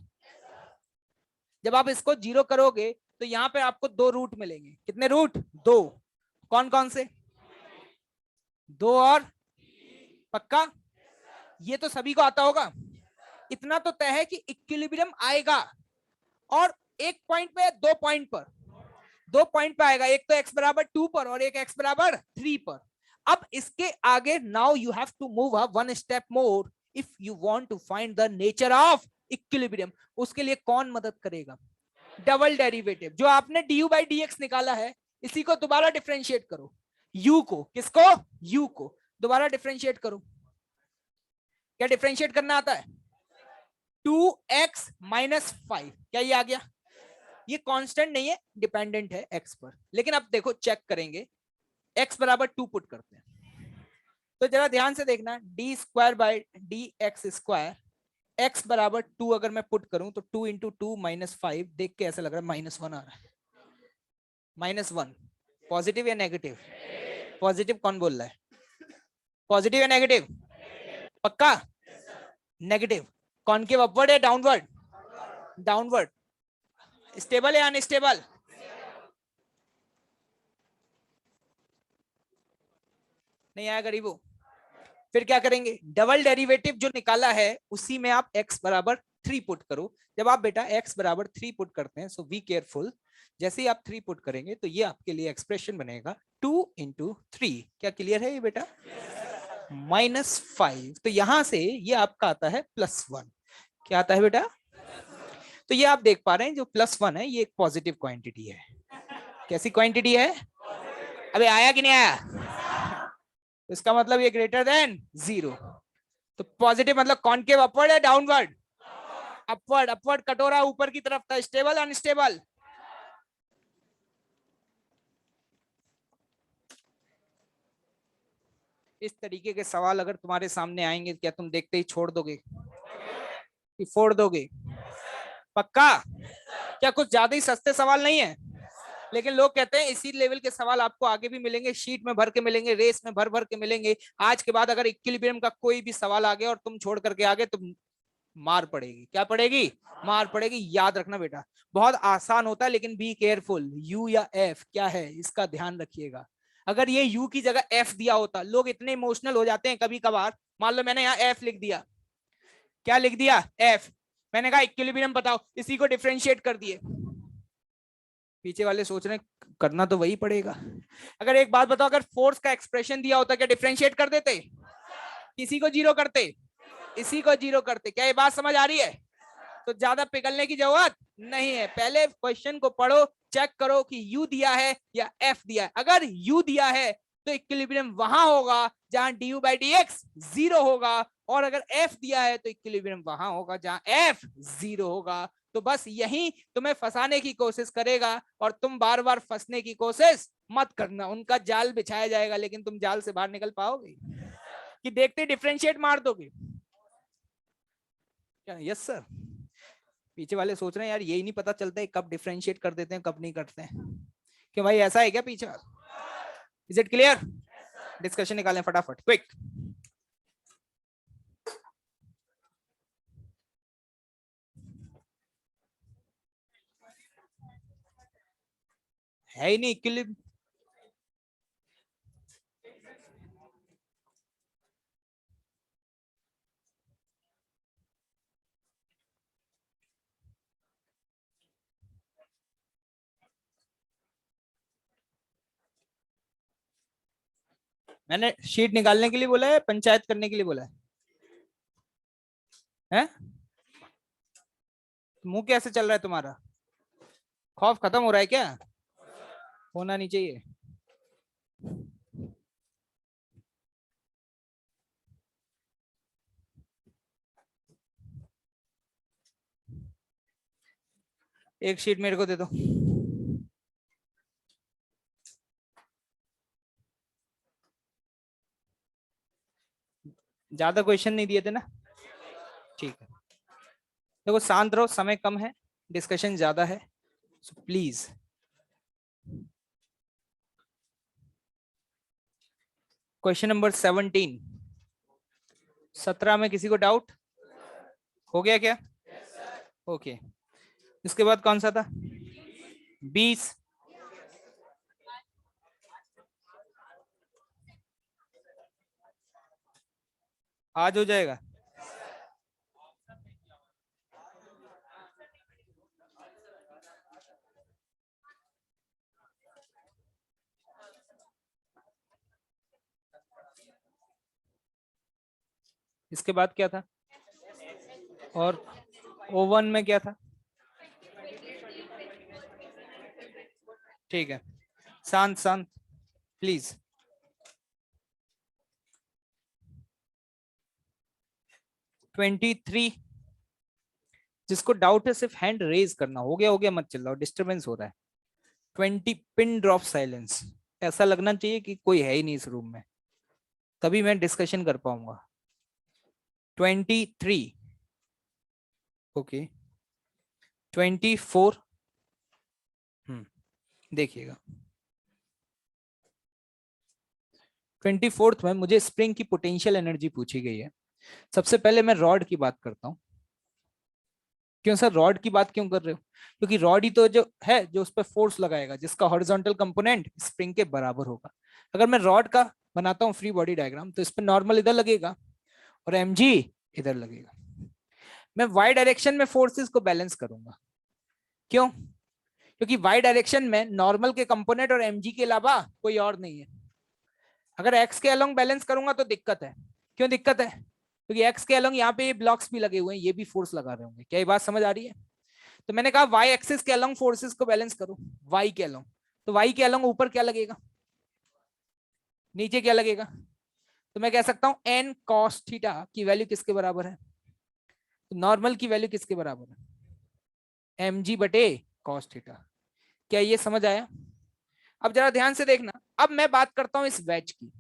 जब आप इसको जीरो करोगे तो यहाँ पे आपको 2 रूट मिलेंगे। कितने रूट? 2। कौन कौन से? 2 और पक्का? ये तो सभी को आता होगा, इतना तो तय है कि इक्विलिब्रियम आएगा, और एक पॉइंट पे, दो पॉइंट पर, दो पॉइंट पे आएगा, एक तो x बराबर 2 पर और एक x बराबर 3 पर। अब इसके आगे now you have to move up one step more if you want to find the nature of equilibrium. उसके लिए कौन मदद करेगा? Double derivative. जो आपने du by dx निकाला है, इसी को दोबारा डिफरेंशिएट करो, u को। किसको? u को दोबारा डिफरेंशिएट करो। क्या डिफरेंशिएट करना आता है? 2x माइनस 5, क्या ये आ गया? ये कांस्टेंट नहीं है, डिपेंडेंट है x पर। लेकिन अब देखो, चेक करेंगे, x बराबर 2 पुट करते हैं, तो जरा ध्यान से देखना, D square by d x square, x बराबर 2 अगर मैं पुट करूं तो 2 इंटू 2 माइनस 5, देख के ऐसा लग रहा है -1 आ रहा है। -1 पॉजिटिव या नेगेटिव? पॉजिटिव। कौन बोल रहा है? पॉजिटिव या नेगेटिव? पक्का? नेगेटिव। कॉनकेव अपवर्ड या डाउनवर्ड? डाउनवर्ड। स्टेबल या अनस्टेबल? नहीं आया गरीबो? फिर क्या करेंगे? डबल डेरिवेटिव जो निकाला है उसी में आप x बराबर 3 पुट करो। जब आप बेटा x बराबर 3 पुट करते हैं, सो बी केयरफुल, जैसे ही आप 3 पुट करेंगे तो ये आपके लिए एक्सप्रेशन बनेगा 2 इंटू 3। क्या क्लियर है ये बेटा? -5। तो यहां से ये आपका आता है +1। क्या आता है बेटा? तो ये आप देख पा रहे हैं, जो +1 है ये एक पॉजिटिव क्वांटिटी है। कैसी क्वांटिटी है? अबे आया कि नहीं आया? इसका मतलब ये ग्रेटर देन 0। तो पॉजिटिव मतलब कॉनकेव अपवर्ड है डाउनवर्ड? अपवर्ड। अपवर्ड कटोरा ऊपर की तरफ था, स्टेबल अनस्टेबल? इस तरीके के सवाल अगर तुम्हारे सामने आएंगे, क्या तुम देखते ही छोड़ दोगे कि फोड़ दोगे? पक्का? क्या कुछ ज्यादा ही सस्ते सवाल नहीं है? लेकिन लोग कहते हैं इसी लेवल के सवाल आपको आगे भी मिलेंगे, शीट में भर के मिलेंगे, रेस में भर भर के मिलेंगे। आज के बाद अगर इक्विलिब्रियम का कोई भी सवाल आ गया और तुम छोड़ करके आगे, तुम मार पड़ेगी। क्या पड़ेगी? मार पड़ेगी। याद रखना बेटा, बहुत आसान होता है, लेकिन बी केयरफुल। यू या एफ क्या है, इसका ध्यान रखिएगा। अगर ये यू की जगह एफ दिया होता, लोग इतने इमोशनल हो जाते हैं कभी कभार। मान लो मैंने यहाँ एफ लिख दिया, क्या लिख दिया? एफ। मैंने कहा इक्विलिब्रियम बताओ, इसी को डिफरेंशिएट कर दिए। पीछे वाले सोच रहे हैं करना तो वही पड़ेगा। अगर एक बात बताओ, अगर फोर्स का एक्सप्रेशन दिया होता, क्या डिफरेंशिएट कर देते? किसी को जीरो करते, इसी को जीरो करते। क्या ये बात समझ आ रही है? तो ज्यादा पिघलने की जरूरत नहीं है, पहले क्वेश्चन को पढ़ो, चेक करो कि यू दिया है या एफ दिया है। अगर यू दिया है तो इक्विलिब्रियम वहां होगा जहां du by dx 0 होगा, और अगर एफ दिया है तो इक्विलिब्रियम वहां होगा जहां एफ 0 होगा। तो बस यही तुम्हें फंसाने की कोशिश करेगा, और तुम बार बार फंसने की कोशिश मत करना। उनका जाल बिछाया जाएगा, लेकिन तुम जाल से बाहर निकल पाओगे कि देखते डिफरेंशिएट मार दोगे? क्या? Yes sir. पीछे वाले सोच रहे हैं यार यही नहीं पता चलता है कब डिफरेंशिएट कर देते हैं कब नहीं करते हैं। क्यों भाई, ऐसा है क्या पीछे? Is it clear? डिस्कशन निकालें फटाफट, क्विक। है ही नहीं इक्विलिब्रियम। मैंने शीट निकालने के लिए बोला है, पंचायत करने के लिए बोला है? हैं? मुंह कैसे चल रहा है तुम्हारा? खौफ खत्म हो रहा है क्या? होना नहीं चाहिए। एक शीट मेरे को दे दो। ज्यादा क्वेश्चन नहीं दिए थे ना? ठीक है, देखो शांत रहो, समय कम है, डिस्कशन ज्यादा है, सो प्लीज। Question number 17। 17 में किसी को डाउट हो गया क्या? ओके। इसके बाद कौन सा था? 20। आज हो जाएगा? इसके बाद क्या था? और ओवन में क्या था? ठीक है, शांत शांत प्लीज। 23। जिसको डाउट है सिर्फ हैंड रेज करना। हो गया, मत चिल्लाओ, डिस्टरबेंस हो रहा है। 20, पिन ड्रॉप साइलेंस। ऐसा लगना चाहिए कि कोई है ही नहीं इस रूम में, तभी मैं डिस्कशन कर पाऊंगा। 23। ओके। 24। देखिएगा, 24th में मुझे स्प्रिंग की पोटेंशियल एनर्जी पूछी गई है। सबसे पहले मैं रॉड की बात करता हूं। क्यों सर रॉड की बात क्यों कर रहे हो? क्योंकि रॉड ही तो जो है जो उस पर फोर्स लगाएगा, जिसका हॉरिजॉन्टल कंपोनेंट स्प्रिंग के बराबर होगा। अगर मैं रॉड का बनाता हूँ फ्री बॉडी डायग्राम, तो इस पर नॉर्मल इधर लगेगा और mg इधर लगेगा। मैं वाई डायरेक्शन में फोर्सेस को बैलेंस करूंगा। क्यों? क्योंकि वाई डायरेक्शन में नॉर्मल के कंपोनेंट और mg के अलावा कोई और नहीं है। अगर एक्स के अलोंग बैलेंस करूंगा तो दिक्कत है। क्यों दिक्कत है? क्योंकि एक्स के अलोंग यहाँ पे ये ब्लॉक्स भी लगे हुए हैं, ये भी फोर्स लगा रहे होंगे। क्या ये बात समझ आ रही है? तो मैंने कहा वाई एक्सिस के अलोंग फोर्सेस को बैलेंस करो, वाई के अलोंग। तो वाई के अलोंग ऊपर क्या लगेगा, नीचे क्या लगेगा? तो मैं कह सकता हूं एन कॉस थीटा की वैल्यू किसके बराबर है? तो नॉर्मल की वैल्यू किसके बराबर है? एम जी बटे कॉस थीटा। क्या ये समझ आया? अब जरा ध्यान से देखना, अब मैं बात करता हूं इस वेज की।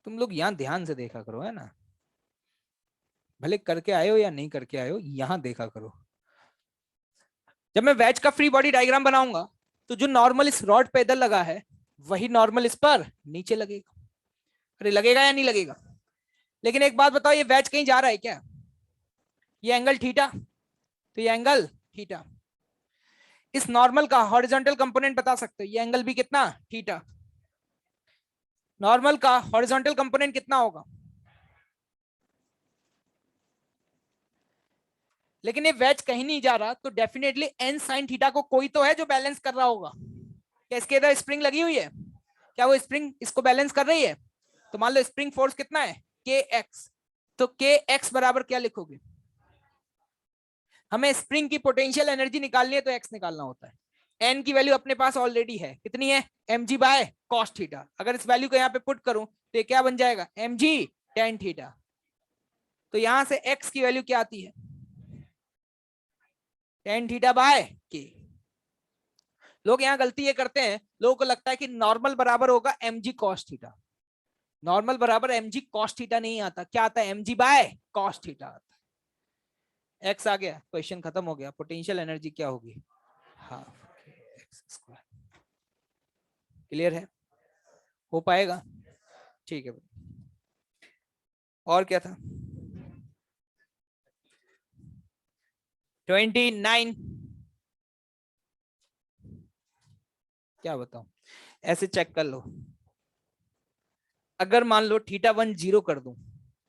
तुम लोग यहां ध्यान से देखा करो, है ना? भले करके आए हो या नहीं करके आए हो, यहां देखा करो। जब मैं वेज का फ्री बॉडी डायग्राम बनाऊंगा, तो जो नॉर्मल इस रॉड पे इधर लगा है, वही नॉर्मल इस पर नीचे लगेगा। अरे लगेगा या नहीं लगेगा? लेकिन एक बात बताओ, ये वेज कहीं जा रहा है क्या? ये एंगल थीटा, तो ये एंगल थीटा। इस नॉर्मल का हॉरिजॉन्टल कंपोनेंट बता सकते हो, ये एंगल भी कितना? थीटा। नॉर्मल का हॉरिजॉन्टल कंपोनेंट कितना होगा? लेकिन ये वेज कहीं नहीं जा रहा, तो डेफिनेटली एन साइन थीटा को कोई तो है जो बैलेंस कर रहा होगा। क्या इसके इधर स्प्रिंग लगी हुई है? क्या वो स्प्रिंग इसको बैलेंस कर रही है? तो मान लो स्प्रिंग फोर्स कितना है? के एक्स। तो के एक्स बराबर क्या लिखोगे? हमें स्प्रिंग की पोटेंशियल एनर्जी निकालनी है तो एक्स निकालना होता है। एन की वैल्यू अपने पास ऑलरेडी है, कितनी है? M g by cos theta. अगर इस वैल्यू को यहाँ पे पुट करूं तो ये क्या बन जाएगा? M g tan theta. तो यहां से एक्स की वैल्यू क्या आती है? टेन थीटा बाय के। लोग यहाँ गलती ये करते हैं, लोगों को लगता है कि नॉर्मल बराबर होगा m g cos theta. Normal बराबर एम जी कॉस थीटा नहीं आता, क्या आता है? M g by cos theta आता है। एक्स आ गया, क्वेश्चन खत्म हो गया। पोटेंशियल एनर्जी क्या होगी? हाँ, एक्स स्क्वायर। क्लियर है? हो पाएगा? ठीक है। और क्या था? 29। क्या बताऊं, ऐसे चेक कर लो। अगर मान लो थीटा वन जीरो कर दूं,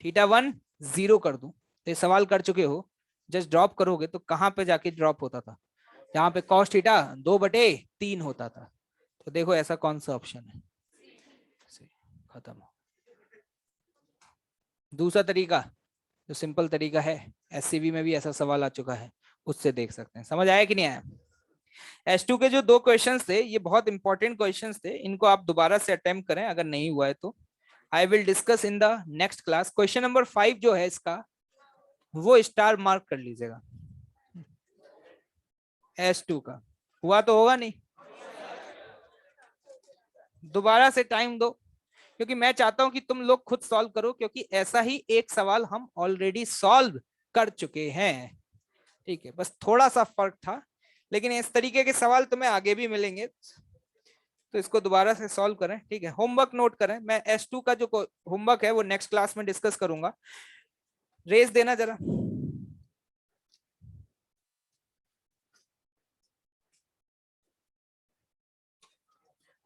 थीटा वन जीरो कर दूं, तो ये सवाल कर चुके हो, जस्ट ड्रॉप करोगे तो कहां पे जाके ड्रॉप होता था? यहाँ पे कॉस थीटा 2/3 होता था। तो देखो ऐसा कौन सा ऑप्शन है? खत्म हो। दूसरा तरीका, जो सिंपल तरीका है, एससीबी में भी ऐसा सवाल आ चुका है, उससे देख सकते हैं। समझ आया कि नहीं आया? S2 के जो दो क्वेश्चंस थे, ये बहुत इंपॉर्टेंट क्वेश्चंस थे, इनको आप दोबारा से अटेम्प्ट करें अगर नहीं हुआ है तो। I will discuss in the next class. Question number 5 जो है इसका, वो स्टार मार्क कर लीजिएगा। S2 का हुआ तो होगा नहीं? दोबारा से टाइम दो, क्योंकि मैं चाहता हूं कि तुम लोग खुद सॉल्व करो, क्योंकि ऐसा ही एक सवाल हम ऑलरेडी सॉल्व कर चुके हैं। ठीक है, बस थोड़ा सा फर्क था, लेकिन इस तरीके के सवाल तुम्हें आगे भी मिलेंगे, तो इसको दोबारा से सॉल्व करें। ठीक है, होमवर्क नोट करें। मैं S2 का जो होमवर्क है वो नेक्स्ट क्लास में डिस्कस करूंगा। रेस देना जरा।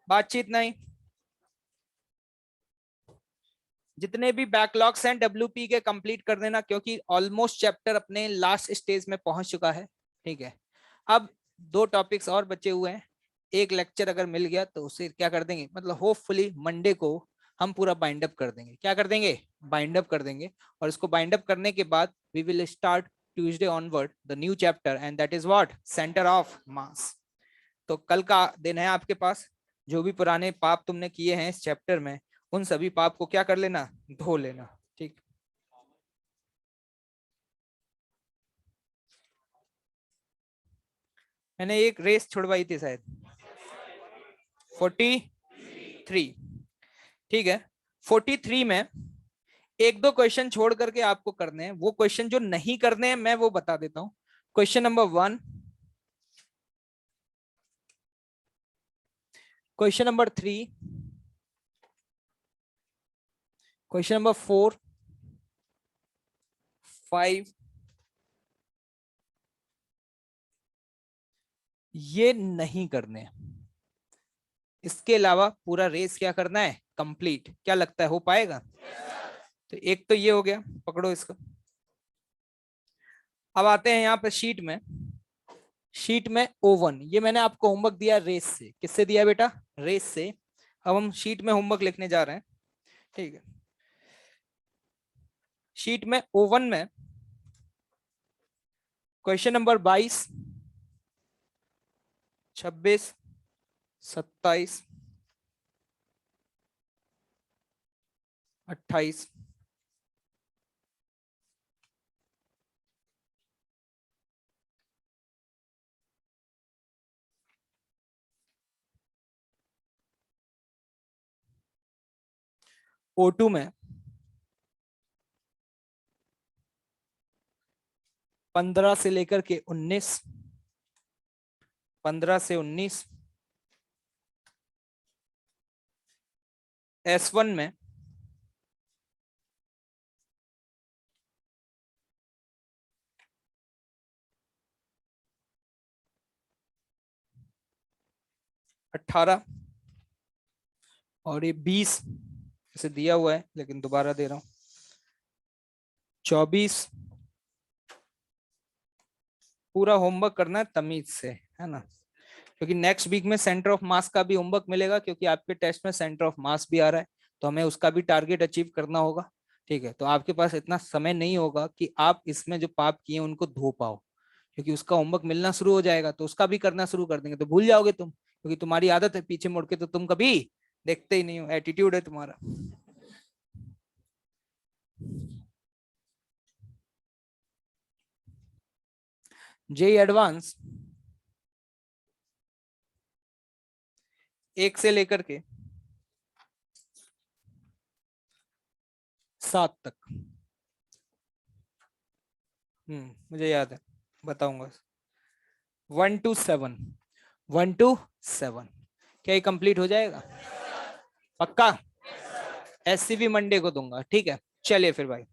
बातचीत नहीं। जितने भी बैकलॉग्स हैं डब्ल्यूपी के कंप्लीट कर देना, क्योंकि ऑलमोस्ट चैप्टर अपने लास्ट स्टेज में पहुंच चुका है। ठीक है, अब 2 टॉपिक्स और बचे हुए हैं। एक लेक्चर अगर मिल गया तो उसे क्या कर देंगे, मतलब होपफुली मंडे को हम पूरा बाइंड अप कर देंगे। क्या कर देंगे, बाइंड अप कर देंगे। और इसको बाइंड अप करने के बाद we will start Tuesday onward the new chapter, and that is what, centre of mass. तो कल का दिन है आपके पास। जो भी पुराने पाप तुमने किए हैं इस चैप्टर में, उन सभी पाप को क्या कर लेना, धो लेना। ठीक, मैंने एक रेस छुड़वाई थी शायद, 43। ठीक है, 43 में एक दो क्वेश्चन छोड़ करके आपको करने हैं। वो क्वेश्चन जो नहीं करने हैं मैं वो बता देता हूं। Question number 1, question number 3, question number 4, 5, ये नहीं करने हैं। इसके अलावा पूरा रेस क्या करना है, कंप्लीट। क्या लगता है हो पाएगा? तो एक तो ये हो गया, पकड़ो इसको। अब आते हैं यहाँ पे शीट में। शीट में O1, ये मैंने आपको होमवर्क दिया रेस से। किससे दिया बेटा, रेस से। अब हम शीट में होमवर्क लिखने जा रहे हैं। ठीक है, शीट में O1 में क्वेश्चन नंबर 22, 26, 27, 28, O2 में 15 से लेकर के 19, 15 से 19, S1 में 18, और ये 20 इसे दिया हुआ है लेकिन दोबारा दे रहा हूं, 24। पूरा होमवर्क करना है तमीज से, है ना, क्योंकि नेक्स्ट वीक में सेंटर ऑफ मास का भी होमवर्क मिलेगा, क्योंकि आपके टेस्ट में सेंटर ऑफ मास भी आ रहा है। तो हमें उसका भी टारगेट अचीव करना होगा। ठीक है, तो आपके पास इतना समय नहीं होगा कि आप इसमें जो पाप किए उनको धो पाओ, क्योंकि उसका होमवर्क मिलना शुरू हो जाएगा तो उसका भी करना शुरू कर देंगे तो भूल जाओगे तुम, क्योंकि तुम्हारी आदत है पीछे मुड़ के तो तुम कभी देखते ही नहीं हो, एटीट्यूड है तुम्हारा। जेई एडवांस 1 से लेकर के 7 तक। मुझे याद है, बताऊंगा। 1 to 7, 1 to 7, क्या ये कंप्लीट हो जाएगा? पक्का? SCV मंडे को दूंगा, ठीक है। चलिए फिर भाई,